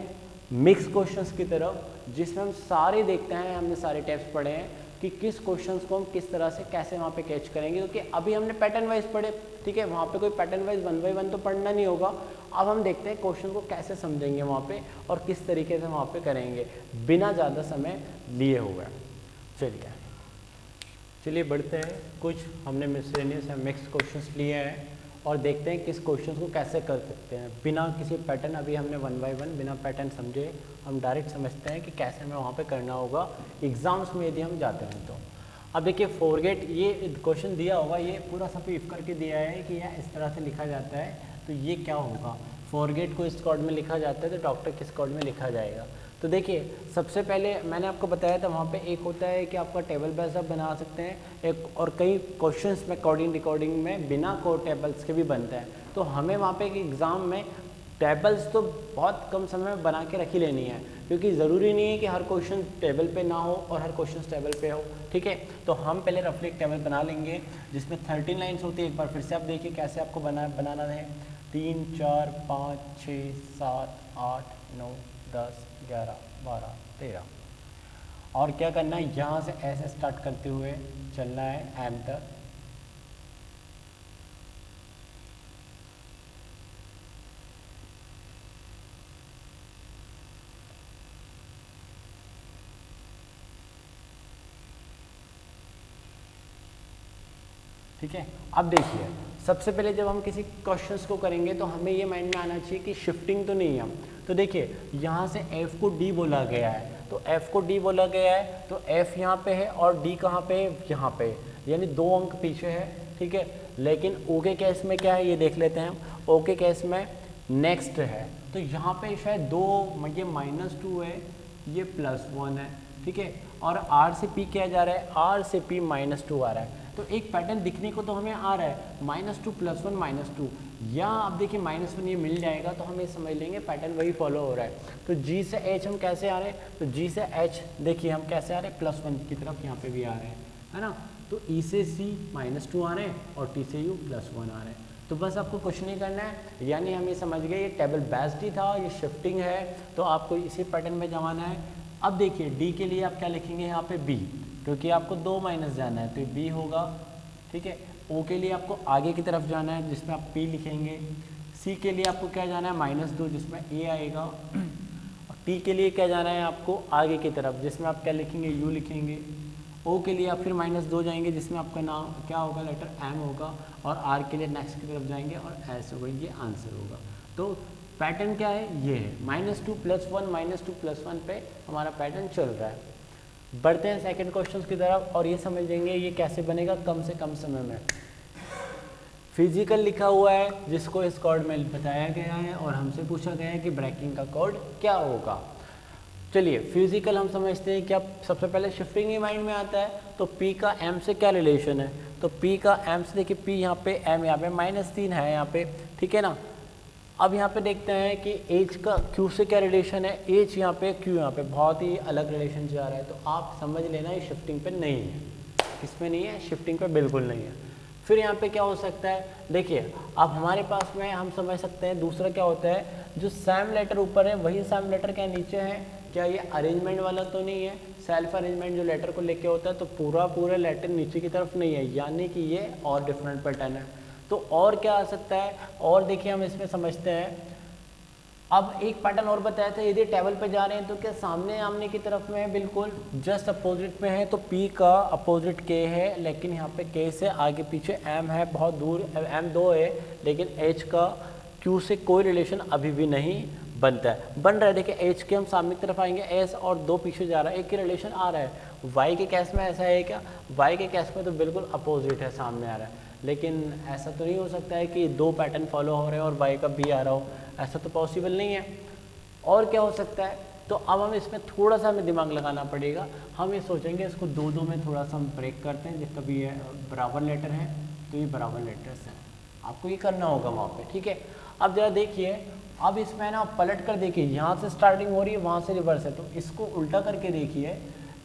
मिक्स क्वेश्चंस की तरफ, जिसमें हम सारे देखते हैं, हमने सारे टेप्स पढ़े हैं कि किस क्वेश्चंस को हम किस तरह से कैसे वहाँ पे कैच करेंगे, क्योंकि अभी हमने पैटर्न वाइज पढ़े, ठीक है, वहाँ पे कोई पैटर्न वाइज 1 बाय 1 तो पढ़ना नहीं होगा। अब हम देखते हैं क्वेश्चन को कैसे समझेंगे वहाँ पे और किस तरीके से वहाँ पे करेंगे बिना ज़्यादा समय लिए हुए। चलिए बढ़ते हैं, कुछ हमने मिसलेनियस मिक्स क्वेश्चंस लिए हैं और देखते हैं किस क्वेश्चन को कैसे कर सकते हैं बिना किसी पैटर्न। अभी हमने 1 बाय 1 बिना पैटर्न समझे हम डायरेक्ट समझते हैं कि कैसे हमें वहाँ पे करना होगा एग्जाम्स में यदि हम जाते हैं तो। अब देखिए फॉरगेट, ये क्वेश्चन दिया होगा, ये पूरा सब इफ करके दिया है कि यह इस तरह से लिखा जाता है, तो ये क्या होगा, फॉरगेट को इस कोड में लिखा जाता है तो डॉक्टर किस कोड में लिखा जाएगा। तो देखिए सबसे पहले मैंने आपको बताया था वहाँ पे एक होता है कि आपका टेबल बेस आप बना सकते हैं, एक और कई क्वेश्चंस में कोडिंग डिकोडिंग में बिना कोड टेबल्स के भी बनता है। तो हमें वहाँ पे एक एग्ज़ाम में टेबल्स तो बहुत कम समय में बना के रखी लेनी है, क्योंकि ज़रूरी नहीं है कि हर क्वेश्चन टेबल पे ना हो और हर क्वेश्चन टेबल पे हो, ठीक है। तो हम पहले रफली एक टेबल बना लेंगे जिसमें 13 लाइन्स होती है। एक बार फिर से आप देखिए कैसे आपको बनाना है, 3 4 5 6 7 8 9 10 11 12 13, और क्या करना है, यहाँ से ऐसे स्टार्ट करते हुए चलना है एम तक, ठीक है। अब देखिए सबसे पहले जब हम किसी क्वेश्चंस को करेंगे तो हमें ये माइंड में आना चाहिए कि शिफ्टिंग तो नहीं है। तो देखिए यहाँ से f को d बोला गया है, तो f को d बोला गया है, तो f यहाँ पे है और d कहाँ पे है, यहाँ पे, यानी 2 अंक पीछे है, ठीक है। लेकिन o के केस में क्या है ये देख लेते हैं, o के केस में नेक्स्ट है, तो यहाँ पे शायद 2, ये -2 है, ये +1 है, ठीक है। और r से p किया जा रहा है, r से p -2 आ रहा है, तो एक पैटर्न दिखने को तो हमें आ रहा है -2 +1 -2, या अब देखिए -1 ये मिल जाएगा तो हम ये समझ लेंगे पैटर्न वही फॉलो हो रहा है। तो G से H हम कैसे आ रहे हैं, तो G से H देखिए हम कैसे आ रहे हैं, +1 की तरफ यहाँ पे भी आ रहे हैं, है ना। तो E से C -2 आ रहे हैं और T से U +1 आ रहे हैं। तो बस आपको कुछ नहीं करना है, यानी हम ये समझ गए ये टेबल बेस्ड ही था, ये शिफ्टिंग है, तो आपको इसी पैटर्न में जमाना है। अब देखिए D के लिए आप क्या लिखेंगे यहाँ पे B, क्योंकि आपको 2 माइनस जाना है तो ये B होगा, ठीक है। O के लिए आपको आगे की तरफ जाना है जिसमें आप P लिखेंगे, C के लिए आपको क्या जाना है -2 जिसमें A आएगा, और T के लिए क्या जाना है आपको आगे की तरफ जिसमें आप क्या लिखेंगे U लिखेंगे, O के लिए आप फिर -2 जाएंगे जिसमें आपका नाम क्या होगा, लेटर M होगा, और R के लिए नेक्स्ट की तरफ जाएंगे और S होगा, ये आंसर होगा। तो पैटर्न क्या है, ये है -2 +1 -2 +1 पे हमारा पैटर्न चल रहा है। बढ़ते हैं सेकंड क्वेश्चन की तरफ और ये समझेंगे ये कैसे बनेगा कम से कम समय में। फिजिकल लिखा हुआ है जिसको इस कोड में बताया गया है और हमसे पूछा गया है कि ब्रेकिंग का कोड क्या होगा। चलिए फिजिकल हम समझते हैं कि अब सबसे पहले शिफ्टिंग ही माइंड में आता है, तो P का M से क्या रिलेशन है, तो P का M से देखिए P यहाँ पे M यहाँ पे -3 है यहाँ पे, ठीक है ना। अब यहाँ पे देखते हैं कि H का Q से क्या रिलेशन है, H यहाँ पे Q यहाँ पे, बहुत ही अलग रिलेशन जा रहा है, तो आप समझ लेना ये शिफ्टिंग पे नहीं है, किसमें नहीं है, शिफ्टिंग पे बिल्कुल नहीं है। फिर यहाँ पे क्या हो सकता है, देखिए अब हमारे पास में हम समझ सकते हैं दूसरा क्या होता है, जो सेम लेटर ऊपर है वही सेम लेटर क्या नीचे है, क्या ये अरेंजमेंट वाला तो नहीं है, सेल्फ अरेंजमेंट जो लेटर को लेके होता है, तो पूरा लेटर नीचे की तरफ नहीं है, यानी कि ये और डिफरेंट पैटर्न है। तो और क्या आ सकता है, और देखिए हम इसमें समझते हैं। अब एक पैटर्न और बताया था, यदि टेबल पे जा रहे हैं तो क्या सामने आमने की तरफ में है, बिल्कुल जस्ट अपोजिट में है, तो P का अपोजिट K है, लेकिन यहाँ पे K से आगे पीछे M है, बहुत दूर M 2 है, लेकिन H का क्यू से कोई रिलेशन अभी भी नहीं बनता है। बन रहा है, देखिए एच के हम सामने की तरफ आएंगे, एस और 2 पीछे जा रहा है, एक ही रिलेशन आ रहा है। वाई के केस में ऐसा है क्या? वाई के केस में तो बिल्कुल अपोजिट है, सामने आ रहा है। लेकिन ऐसा तो नहीं हो सकता है कि 2 पैटर्न फॉलो हो रहे हैं और वाई का भी आ रहा हो, ऐसा तो पॉसिबल नहीं है। और क्या हो सकता है? तो अब हम इसमें थोड़ा सा हमें दिमाग लगाना पड़ेगा। हम ये सोचेंगे इसको दो में थोड़ा सा हम ब्रेक करते हैं, जिसका भी ये बराबर लेटर है तो ये बराबर लेटर्स हैं, आपको ये करना होगा वहाँ पे, ठीक है। अब जरा देखिए, अब इसमें ना पलट कर देखिए, यहाँ से स्टार्टिंग हो रही है, वहाँ से रिवर्स है, तो इसको उल्टा करके देखिए,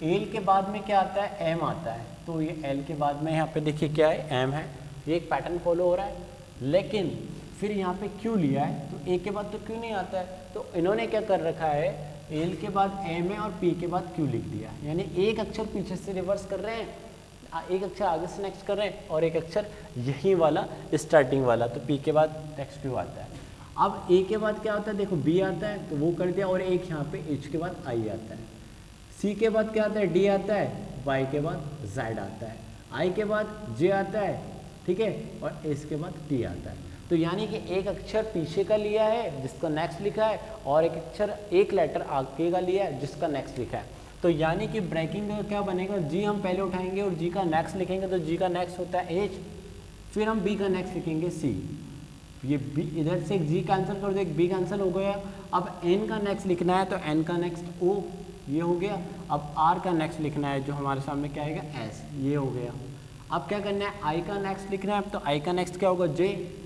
एल के बाद में क्या आता है? एम आता है। तो ये एल के बाद में यहाँ पे देखिए क्या है? एम है। ये एक पैटर्न फॉलो हो रहा है, लेकिन फिर यहाँ पे क्यू लिया है, तो ए के बाद तो क्यू नहीं आता है। तो इन्होंने क्या कर रखा है? एल के बाद एम है और पी के बाद क्यू लिख दिया, यानी एक अक्षर पीछे से रिवर्स कर रहे हैं, एक अक्षर आगे से नेक्स्ट कर रहे हैं और एक अक्षर यही वाला स्टार्टिंग वाला, तो पी के बाद नेक्स्ट क्यू आता है। अब ए के बाद क्या होता है? देखो बी आता है, तो वो कर दिया, और एक यहाँ पे एच के बाद आई आता है। सी के बाद क्या आता है? डी आता है। वाई के बाद जेड आता है। आई के बाद जे आता है, ठीक है, और एस के बाद टी आता है। तो यानी कि एक अक्षर पीछे का लिया है जिसका नेक्स्ट लिखा है, और एक अक्षर एक लेटर आगे का लिया है जिसका नेक्स्ट लिखा है। तो यानी कि ब्रेकिंग का क्या बनेगा? जी हम पहले उठाएंगे और जी का नेक्स्ट लिखेंगे, तो जी का नेक्स्ट होता है एच, फिर हम बी का नेक्स्ट लिखेंगे सी। ये बी, इधर से एक जी कैंसिल कर दो, एक बी कैंसिल हो गया। अब एन का नेक्स्ट लिखना है तो एन का नेक्स्ट ओ, ये हो गया। अब आर का नेक्स्ट लिखना है, जो हमारे सामने क्या आएगा? एस, ये हो गया। अब क्या करना है? आई का नेक्स्ट लिखना है, तो आई का नेक्स्ट क्या होगा? जे।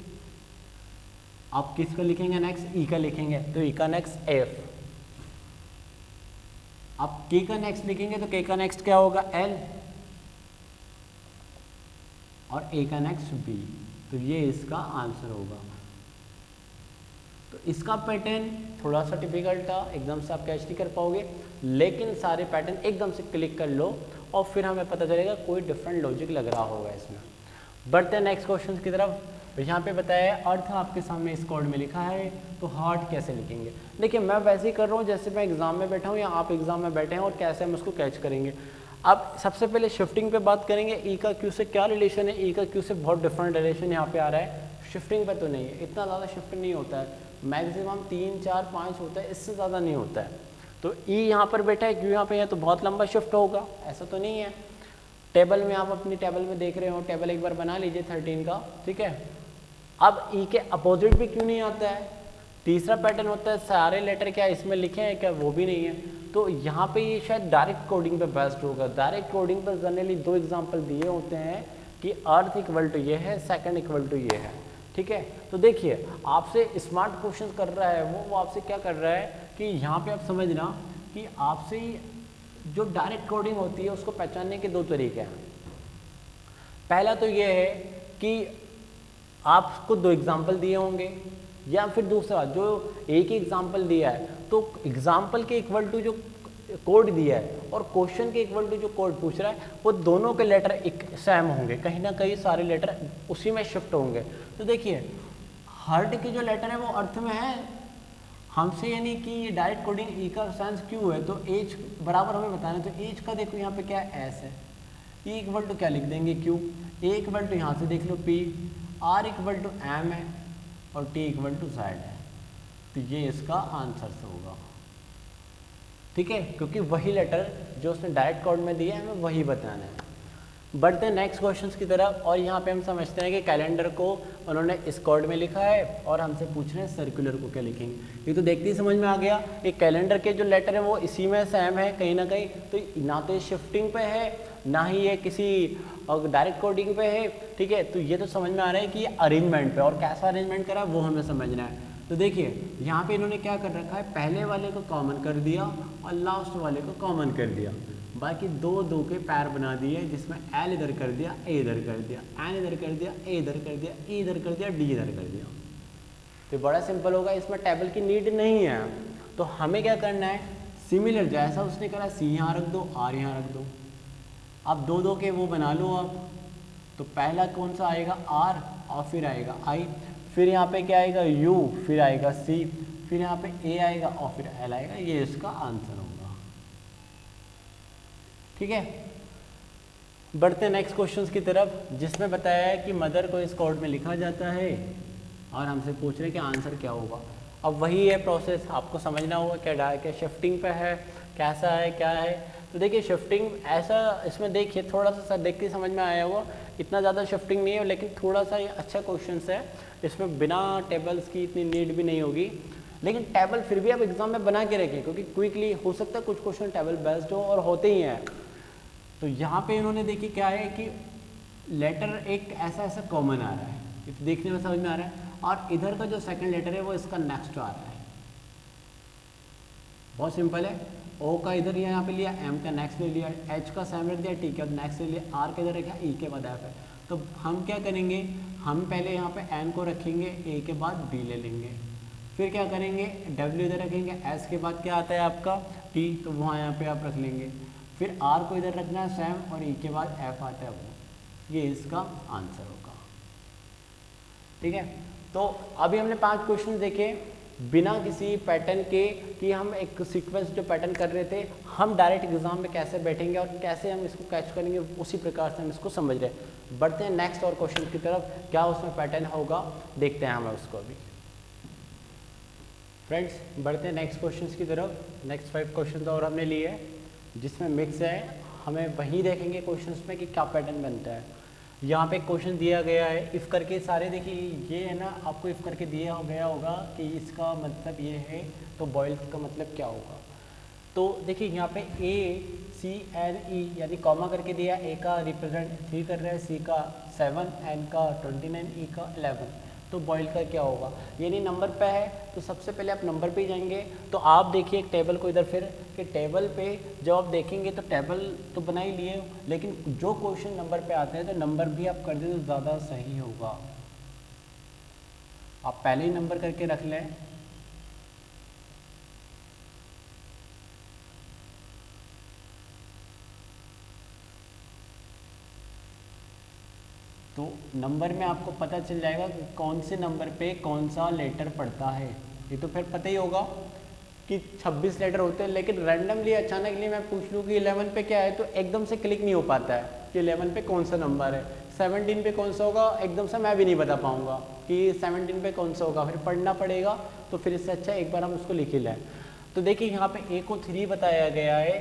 आप किसका लिखेंगे नेक्स्ट? ई का लिखेंगे, तो ई का नेक्स्ट एफ। आप के का नेक्स्ट लिखेंगे तो के का नेक्स्ट क्या होगा? एल, और ए का नेक्स्ट बी। तो ये इसका आंसर होगा। तो इसका पैटर्न थोड़ा सा टिपिकल था, एकदम से आप कैच नहीं कर पाओगे, लेकिन सारे पैटर्न एकदम से क्लिक कर लो और फिर हमें पता चलेगा कोई डिफरेंट लॉजिक लग रहा होगा इसमें। बढ़ते हैं नेक्स्ट क्वेश्चन की तरफ। यहाँ पे बताया अर्थ आपके सामने इस कोड में लिखा है, तो हार्ट कैसे लिखेंगे? देखिए मैं वैसे ही कर रहा हूँ जैसे मैं एग्जाम में बैठा हूँ या आप एग्जाम में बैठे हैं, और कैसे हम उसको कैच करेंगे। अब सबसे पहले शिफ्टिंग पे बात करेंगे। ई का क्यू से क्या रिलेशन है? ई का क्यू से बहुत डिफरेंट रिलेशन यहाँ पे आ रहा है, शिफ्टिंग पे तो नहीं है, इतना ज़्यादा शिफ्टिंग नहीं होता है, मैक्सिमम 3, 4, 5 होता है, इससे ज़्यादा नहीं होता है। तो ई यहाँ पर बैठा है, क्यू यहाँ पे है, तो बहुत लंबा शिफ्ट होगा, ऐसा तो नहीं है। टेबल में आप अपनी टेबल में देख रहे हो, टेबल एक बार बना लीजिए 13 का, ठीक है। अब ई के अपोजिट भी क्यों नहीं आता है? तीसरा पैटर्न होता है सारे लेटर क्या इसमें लिखे हैं क्या? वो भी नहीं है। तो यहाँ पे ये शायद डायरेक्ट कोडिंग पे बेस्ड होगा। डायरेक्ट कोडिंग पर जनरली 2 एग्जांपल दिए होते हैं कि अर्थ इक्वल टू ये है, सेकंड इक्वल टू ये है, ठीक है। तो देखिए आपसे स्मार्ट क्वेश्चन कर रहा है वो आपसे क्या कर रहा है कि यहाँ पे आप समझना कि आपसे जो डायरेक्ट कोडिंग होती है उसको पहचानने के 2 तरीके हैं। पहला तो ये है कि आपको 2 एग्जाम्पल दिए होंगे, या फिर दूसरा जो एक ही एग्जाम्पल दिया है तो एग्जाम्पल के इक्वल टू जो कोड दिया है और क्वेश्चन के इक्वल टू जो कोड पूछ रहा है वो दोनों के लेटर एक सेम होंगे, कहीं ना कहीं सारे लेटर उसी में शिफ्ट होंगे। तो देखिए हार्ट के जो लेटर है वो अर्थ में है हमसे, यानी कि ये डायरेक्ट कोडिंग ई का सेंस क्यू है, तो एच बराबर हमें बताना है। तो एच का देखो यहाँ पे क्या है? एस है। ई इक्वल टू क्या लिख देंगे? क्यू। ए इक्वल टू यहाँ से देख लो P, R equal to M है, और टी इक्वल टू जेड है। तो ये इसका आंसर होगा, ठीक है, क्योंकि वही लेटर जो उसने डायरेक्ट कोड में दिया है हमें वही बताना है। बढ़ते हैं नेक्स्ट क्वेश्चंस की तरफ, और यहाँ पे हम समझते हैं कि कैलेंडर को उन्होंने इस कोड में लिखा है और हमसे पूछ रहे हैं सर्कुलर को क्या लिखेंगे। ये तो देखते ही समझ में आ गया, एक कैलेंडर के जो लेटर है वो इसी में सेम है कहीं ना कहीं, तो ना तो ये शिफ्टिंग पे है ना ही ये किसी डायरेक्ट कोडिंग पे है, ठीक है। तो ये तो समझ में आ रहा है कि ये अरेंजमेंट पे, और कैसा अरेंजमेंट करा है वो हमें समझना है। तो देखिए यहाँ पे इन्होंने क्या कर रखा है, पहले वाले को कॉमन कर दिया और लास्ट वाले को कॉमन कर दिया, बाकी 2 के पैर बना दिए जिसमें एल इधर कर दिया, ए इधर कर दिया, एन इधर कर दिया, ए इधर कर दिया, ई इधर कर दिया, डी इधर कर दिया। तो बड़ा सिंपल होगा, इसमें टेबल की नीड नहीं है। तो हमें क्या करना है, सिमिलर जैसा उसने करा सी यहाँ रख दो, आर यहाँ रख दो। अब 2 के वो बना लो आप, तो पहला कौन सा आएगा? आर, और फिर आएगा आई, फिर यहाँ पे क्या आएगा? यू, फिर आएगा सी, फिर यहाँ पे ए आएगा और फिर एल आएगा। ये इसका आंसर होगा, ठीक है। बढ़ते हैं नेक्स्ट क्वेश्चंस की तरफ, जिसमें बताया है कि मदर को इस कोड में लिखा जाता है और हमसे पूछ रहे हैं कि आंसर क्या होगा। अब वही है प्रोसेस, आपको समझना होगा क्या शिफ्टिंग पे है, कैसा है, क्या है। तो देखिए शिफ्टिंग ऐसा, इसमें देखिए थोड़ा सा देख के समझ में आया होगा, इतना ज़्यादा शिफ्टिंग नहीं है, लेकिन थोड़ा सा ये अच्छा क्वेश्चन है। इसमें बिना टेबल्स की इतनी नीड भी नहीं होगी, लेकिन टेबल फिर भी आप एग्जाम में बना के रखें, क्योंकि क्विकली हो सकता है कुछ क्वेश्चन टेबल बेस्ड हो, और होते ही हैं। तो यहाँ पे इन्होंने देखिए क्या है कि लेटर एक ऐसा कॉमन आ रहा है, इस देखने में समझ में आ रहा है, और इधर का जो सेकंड लेटर है वो इसका नेक्स्ट आ रहा है। बहुत सिंपल है, ओ का इधर यहाँ पे लिया, एम का नेक्स्ट ले लिया, एच का सेम रख दिया, टी का नेक्स्ट ले लिया, आर के इधर रखा, ई के बाद एफ है। तो हम क्या करेंगे, हम पहले यहाँ पे एन को रखेंगे, ए के बाद बी ले लेंगे, फिर क्या करेंगे डब्ल्यू इधर रखेंगे, एस के बाद क्या आता है आपका टी, तो वहाँ यहाँ पे आप रख लेंगे, फिर आर को इधर रखना है सेम, और ई के बाद एफ आता है वो, ये इसका आंसर होगा। ठीक है, तो अभी हमने 5 क्वेश्चन देखे बिना किसी पैटर्न के, कि हम एक सीक्वेंस जो पैटर्न कर रहे थे, हम डायरेक्ट एग्जाम में कैसे बैठेंगे और कैसे हम इसको कैच करेंगे, उसी प्रकार से हम इसको समझ रहे हैं। बढ़ते हैं नेक्स्ट और क्वेश्चन की तरफ, क्या उसमें पैटर्न होगा देखते हैं हम उसको अभी। फ्रेंड्स बढ़ते हैं नेक्स्ट क्वेश्चन की तरफ। नेक्स्ट 5 क्वेश्चन और हमने लिए हैं, जिसमें मिक्स है, हमें वही देखेंगे क्वेश्चन में कि क्या पैटर्न बनता है। यहाँ पे क्वेश्चन दिया गया है इफ़ करके, सारे देखिए ये है ना, आपको इफ़ करके दिया गया होगा कि इसका मतलब ये है, तो बॉयल का मतलब क्या होगा। तो देखिए यहाँ पे ए सी एन ई यानी कॉमा करके दिया, ए का रिप्रेजेंट 3 कर रहा है, सी का 7, एन का 29, ई का 11, तो बॉयल का क्या होगा, यानी नंबर पे है। तो सबसे पहले आप नंबर पे जाएंगे, तो आप देखिए एक टेबल को इधर, फिर कि टेबल पे जब आप देखेंगे तो टेबल तो बना ही लिए, लेकिन जो क्वेश्चन नंबर पे आते हैं तो नंबर भी आप कर दें तो ज़्यादा सही होगा। आप पहले ही नंबर करके रख लें, तो नंबर में आपको पता चल जाएगा कि कौन से नंबर पे कौन सा लेटर पड़ता है। ये तो फिर पता ही होगा कि 26 लेटर होते हैं, लेकिन रैंडमली अचानकली मैं पूछ लूँ कि 11 पे क्या है, तो एकदम से क्लिक नहीं हो पाता है कि 11 पे कौन सा नंबर है, 17 पे कौन सा होगा, एकदम से मैं भी नहीं बता पाऊँगा कि 17 पे कौन सा होगा, फिर पढ़ना पड़ेगा। तो फिर इससे अच्छा एक बार हम उसको लिख ही लें। तो देखिए यहाँ पे ए को 3 बताया गया है,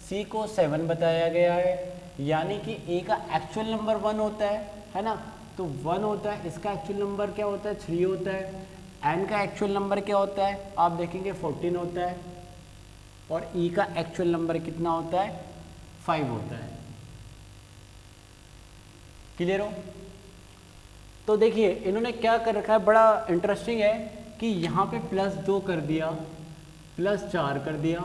सी को 7 बताया गया है, यानी कि ए का एक्चुअल नंबर 1 होता है ना, तो 1 होता है, इसका एक्चुअल नंबर क्या होता है 3 होता है, एन का एक्चुअल नंबर क्या होता है आप देखेंगे 14 होता है, और ई का एक्चुअल नंबर कितना होता है 5 होता है। क्लियर हो। तो देखिए इन्होंने क्या कर रखा है, बड़ा इंटरेस्टिंग है कि यहाँ पे +2 कर दिया, +4 कर दिया,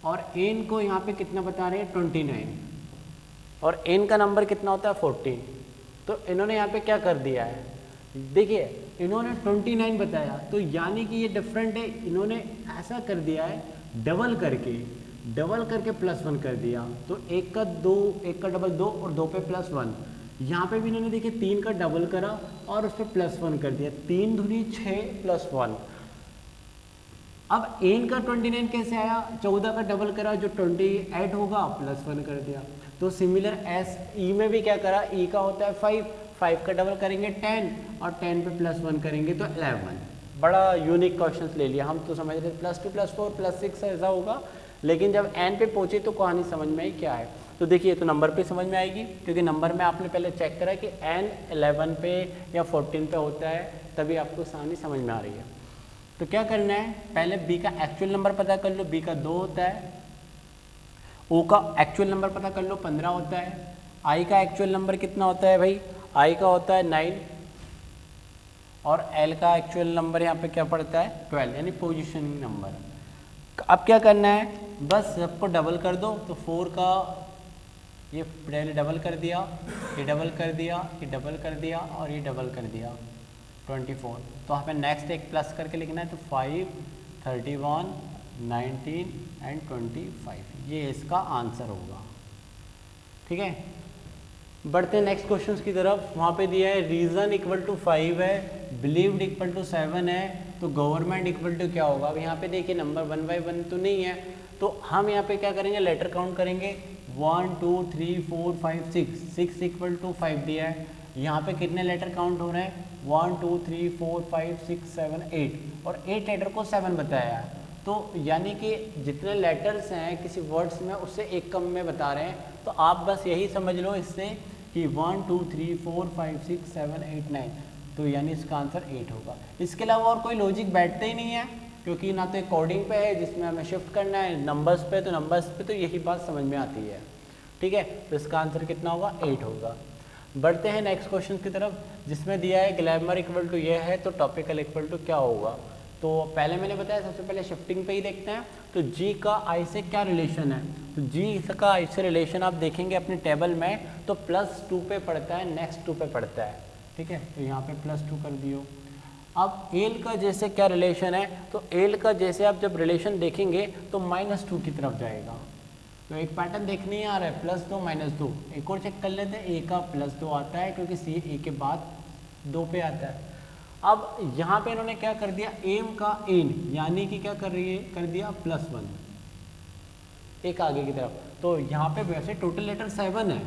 और एन को यहाँ पे कितना बता रहे हैं 29, और एन का नंबर कितना होता है 14। तो इन्होंने यहाँ पे क्या कर दिया है, देखिए इन्होंने 29 बताया, तो यानी कि ये डिफरेंट है, इन्होंने ऐसा कर दिया है डबल करके +1 कर दिया। तो एक का डबल 2 और 2 पे +1, यहाँ पे भी इन्होंने देखिए 3 का डबल करा और उस पर +1 कर दिया, 3 दूनी 6 +1। अब एन का 29 कैसे आया, 14 का डबल करा जो 28 होगा +1 कर दिया। तो सिमिलर एस ई में भी क्या करा, ई का होता है 5 का डबल करेंगे 10, और 10 पे +1 करेंगे तो 11। बड़ा यूनिक क्वेश्चन ले लिया, हम तो समझ रहे थे +2 +4 +6 ऐसा होगा, लेकिन जब एन पे पहुंचे तो कहानी समझ में आई क्या है। तो देखिए तो नंबर पे समझ में आएगी, क्योंकि नंबर में आपने पहले चेक करा कि एन 11 पे या 14 पे होता है, तभी आपको कहानी समझ में आ रही है। तो क्या करना है, पहले बी का एक्चुअल नंबर पता कर लो, बी का 2 होता है, ओ का एक्चुअल नंबर पता कर लो 15 होता है, आई का एक्चुअल नंबर कितना होता है भाई, आई का होता है 9, और एल का एक्चुअल नंबर यहाँ पे क्या पड़ता है 12, यानी पोजीशनिंग नंबर। अब क्या करना है, बस सबको डबल कर दो, तो 4 का ये पहले डबल कर दिया, ये डबल कर दिया, ये डबल कर दिया, और ये डबल कर दिया 24। तो हमें नेक्स्ट एक प्लस करके लिखना है, तो 5, 31, 19 एंड 25, ये इसका आंसर होगा। ठीक है, बढ़ते हैं नेक्स्ट क्वेश्चन की तरफ। वहाँ पे दिया है रीजन = 5 है, बिलीव्ड = 7 है, तो गवर्नमेंट = क्या होगा। अब यहाँ पे देखिए नंबर 1 by 1 तो नहीं है, तो हम यहाँ पे क्या करेंगे, लेटर काउंट करेंगे, 1 2 3 4 5 6 = 5 दिया है, यहाँ पे कितने लेटर काउंट हो रहे हैं, 1 2 3 4 5 6 7 8 और 8 लेटर को 7 बताया है। तो यानी कि जितने लेटर्स हैं किसी वर्ड्स में उससे एक कम में बता रहे हैं। तो आप बस यही समझ लो इससे कि 1 2 3 4 5 6 7 8 9, तो यानी इसका आंसर 8 होगा। इसके अलावा और कोई लॉजिक बैठता ही नहीं है, क्योंकि ना तो कोडिंग पे है जिसमें हमें शिफ्ट करना है, नंबर्स पे, तो नंबर्स पे तो यही बात समझ में आती है। ठीक है, तो इसका आंसर कितना होगा, 8 होगा। बढ़ते हैं नेक्स्ट क्वेश्चन की तरफ, जिसमें दिया है ग्लैमर इक्वल टू ये है तो टॉपिकल इक्वल टू क्या होगा। तो पहले मैंने बताया सबसे पहले शिफ्टिंग पे ही देखते हैं। तो जी का आई से क्या रिलेशन है, तो जी का आई से रिलेशन आप देखेंगे अपने टेबल में तो +2 पे पड़ता है, नेक्स्ट 2 पे पड़ता है। ठीक है, तो यहाँ पे +2 कर दियो। अब एल का जैसे क्या रिलेशन है, तो एल का जैसे आप जब रिलेशन देखेंगे तो -2 की तरफ जाएगा। तो एक पैटर्न देखने ही आ रहा है, +2 -2। एक और चेक कर लेते हैं, ए का +2 आता है क्योंकि सी ए के बाद 2 पे आता है। अब यहाँ पे इन्होंने क्या कर दिया, एम का एन यानी कि क्या कर रही है, कर दिया +1 एक आगे की तरफ। तो यहाँ पे वैसे टोटल लेटर 7 है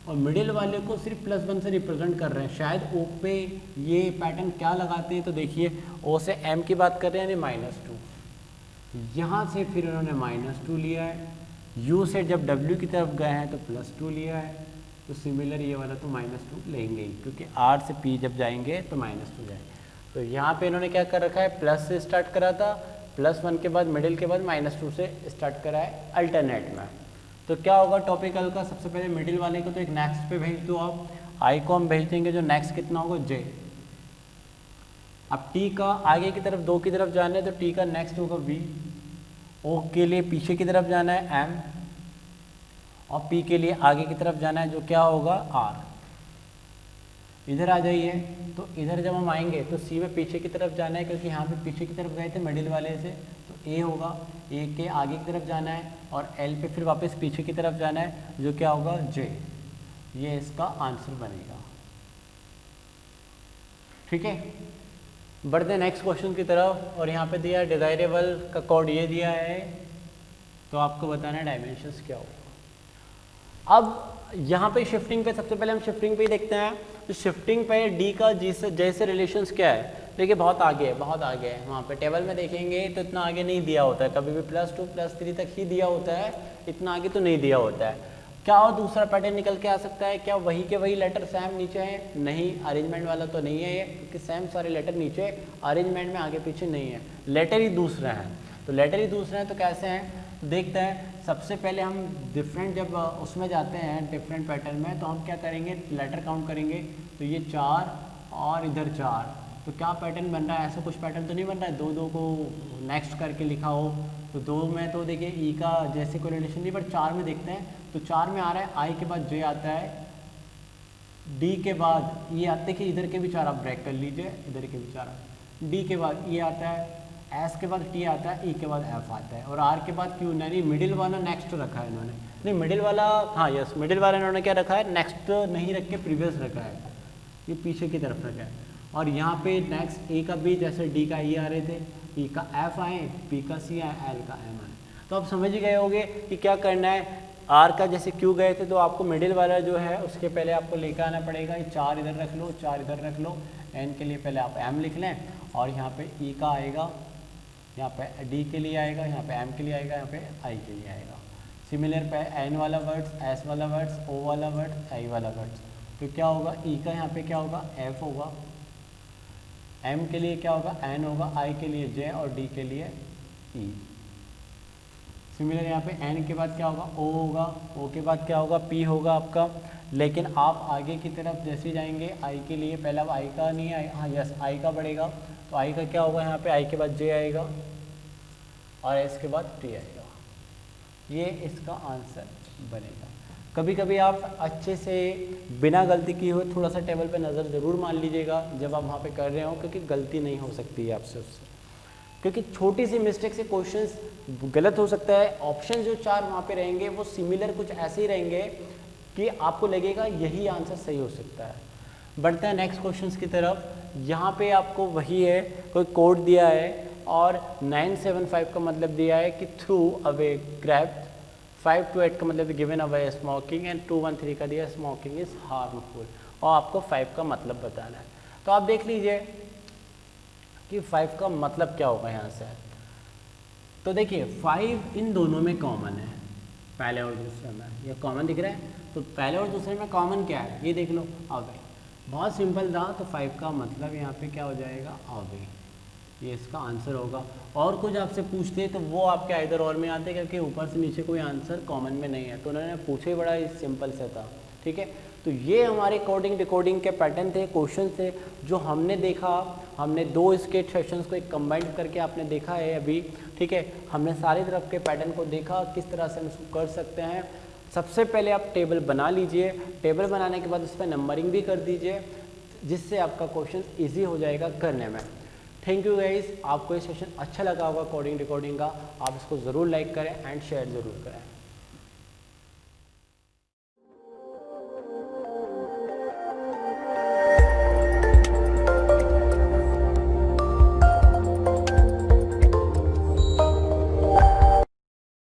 और मिडिल वाले को सिर्फ +1 से रिप्रेजेंट कर रहे हैं। शायद ओ पे ये पैटर्न क्या लगाते हैं, तो देखिए ओ से एम की बात कर रहे हैं यानी -2, यहाँ से फिर इन्होंने -2 लिया है, यू से जब डब्ल्यू की तरफ गए हैं तो +2 लिया है। तो सिमिलर ये वाला तो -2 लेंगे ही, क्योंकि आर से पी जब जाएंगे तो -2 जाएंगे। तो यहाँ पे इन्होंने क्या कर रखा है, प्लस से स्टार्ट करा था, +1 के बाद मिडिल के बाद -2 से स्टार्ट करा है अल्टरनेट में। तो क्या होगा टॉपिकल का, सबसे पहले मिडिल वाले को तो एक नेक्स्ट पे भेज दो आप, आई को हम भेज देंगे जो नेक्स्ट कितना होगा जे। अब टी का आगे की तरफ 2 की तरफ जाना है तो टी का नेक्स्ट होगा वी, ओ के लिए पीछे की तरफ जाना है एम, और पी के लिए आगे की तरफ जाना है जो क्या होगा आर। इधर आ जाइए, तो इधर जब हम आएंगे तो सी में पीछे की तरफ जाना है, क्योंकि यहाँ पे पीछे की तरफ गए थे मिडिल वाले से, तो ए होगा, ए के आगे की तरफ जाना है, और एल पे फिर वापस पीछे की तरफ जाना है जो क्या होगा जे। ये इसका आंसर बनेगा। ठीक है, बढ़ते हैं नेक्स्ट क्वेश्चन की तरफ, और यहाँ पे दिया है डिजायरेबल का कोड ये दिया है, तो आपको बताना है डायमेंशंस क्या होगा। अब यहाँ पे शिफ्टिंग पे सबसे पहले हम शिफ्टिंग पे ही देखते हैं। तो शिफ्टिंग पे डी का जी से जैसे रिलेशंस क्या है, देखिए बहुत आगे है, बहुत आगे है। वहाँ पे टेबल में देखेंगे तो इतना आगे नहीं दिया होता है, कभी भी +2 +3 तक ही दिया होता है, इतना आगे तो नहीं दिया होता है। क्या और दूसरा पैटर्न निकल के आ सकता है, क्या वही के वही लेटर सेम नीचे हैं, नहीं, अरेंजमेंट वाला तो नहीं है ये, क्योंकि सेम सारे लेटर नीचे, अरेंजमेंट में आगे पीछे नहीं है, लेटर ही दूसरा है। तो लेटर ही दूसरा है तो कैसे हैं, देखते हैं। सबसे पहले हम डिफरेंट जब उसमें जाते हैं डिफरेंट पैटर्न में, तो हम क्या करेंगे, लेटर काउंट करेंगे। तो ये 4 और इधर 4, तो क्या पैटर्न बन रहा है, ऐसा कुछ पैटर्न तो नहीं बन रहा है 2 2 को नेक्स्ट करके लिखा हो। तो 2 में तो देखिए ई का जैसे कोई रिलेशन नहीं, बट 4 में देखते हैं। तो 4 में आ रहा है आई के बाद जे आता है, डी के बाद ये आते कि इधर के भी 4 आप ब्रेक कर लीजिए, इधर के भी 4, डी के बाद ये आता है, एस के बाद टी आता है, ई के बाद एफ आता है, और आर के बाद क्यू। नहीं, मिडिल वाला नेक्स्ट रखा है इन्होंने, नहीं मिडिल वाला, हाँ यस, मिडिल वाला इन्होंने क्या रखा है, नेक्स्ट नहीं रख के प्रीवियस रखा है, ये पीछे की तरफ रखा है। और यहाँ पे नेक्स्ट ए का बी, जैसे डी का ई आ रहे थे, ई का एफ आए, पी का सी आए, एल का एम आए। तो आप समझ ही गए होंगे कि क्या करना है। आर का जैसे क्यू गए थे तो आपको मिडिल वाला जो है उसके पहले आपको लेकर आना पड़ेगा, ये 4 इधर रख लो, 4 इधर रख लो, एन के लिए पहले आप एम लिख लें, और यहाँ पे ई का आएगा, यहाँ पे डी के लिए आएगा, यहाँ पे एम के लिए आएगा, यहाँ पे आई के लिए आएगा। सिमिलर पे एन वाला वर्ड्स, एस वाला वर्ड्स, ओ वाला वर्ड्स, आई वाला वर्ड्स। तो क्या होगा, ई का यहाँ पे क्या होगा, एफ होगा, एम के लिए क्या होगा, एन होगा, आई के लिए जे, और डी के लिए ई। सिमिलर यहाँ पे एन के बाद क्या होगा, ओ होगा, ओ के बाद क्या होगा, पी होगा आपका। लेकिन आप आगे की तरफ जैसे जाएंगे, आई के लिए पहले अब आई का नहीं आए, हाँ यस, आई का बढ़ेगा, तो आई का क्या होगा, यहाँ पे आई के बाद जे आएगा, और एस के बाद टी आएगा। ये इसका आंसर बनेगा। कभी कभी आप अच्छे से बिना गलती किए हुए थोड़ा सा टेबल पे नज़र ज़रूर मान लीजिएगा जब आप वहाँ पे कर रहे हो, क्योंकि गलती नहीं हो सकती है आपसे उससे, क्योंकि छोटी सी मिस्टेक से क्वेश्चंस गलत हो सकता है। ऑप्शन जो 4 वहाँ पे रहेंगे वो सिमिलर कुछ ऐसे ही रहेंगे कि आपको लगेगा यही आंसर सही हो सकता है। बढ़ते हैं नेक्स्ट क्वेश्चंस की तरफ। यहाँ पे आपको वही है, कोई कोड दिया है और 975 का मतलब दिया है कि थ्रू अवे ग्रैब, 5 to 8 का मतलब गिवन अवे स्मोकिंग, एंड 213 का दिया स्मोकिंग इज हार्मफुल। और आपको 5 का मतलब बताना है। तो आप देख लीजिए कि 5 का मतलब क्या होगा यहाँ से। तो देखिए 5 इन दोनों में कॉमन है, पहले और दूसरे में, ये कॉमन दिख रहा है। तो पहले और दूसरे में कॉमन क्या है ये देख लो, अवे। बहुत सिंपल था। तो 5 का मतलब यहाँ पे क्या हो जाएगा, अवे। ये इसका आंसर होगा। और कुछ आपसे पूछते तो वो आपके आइदर और में आते, क्योंकि ऊपर से नीचे कोई आंसर कॉमन में नहीं है। तो उन्होंने पूछा ही बड़ा सिंपल से था, ठीक है। तो ये हमारे कोडिंग डिकोडिंग के पैटर्न थे, क्वेश्चन थे जो हमने देखा। हमने 2 स्केट सेशंस को एक कंबाइंड करके आपने देखा है अभी, ठीक है। हमने सारी तरफ के पैटर्न को देखा, किस तरह से हम इसको कर सकते हैं। सबसे पहले आप टेबल बना लीजिए, टेबल बनाने के बाद उस पर नंबरिंग भी कर दीजिए, जिससे आपका क्वेश्चन ईजी हो जाएगा करने में। थैंक यू गाइस, आपको ये सेशन अच्छा लगा होगा कोडिंग डिकोडिंग का। आप इसको ज़रूर लाइक करें एंड शेयर ज़रूर करें।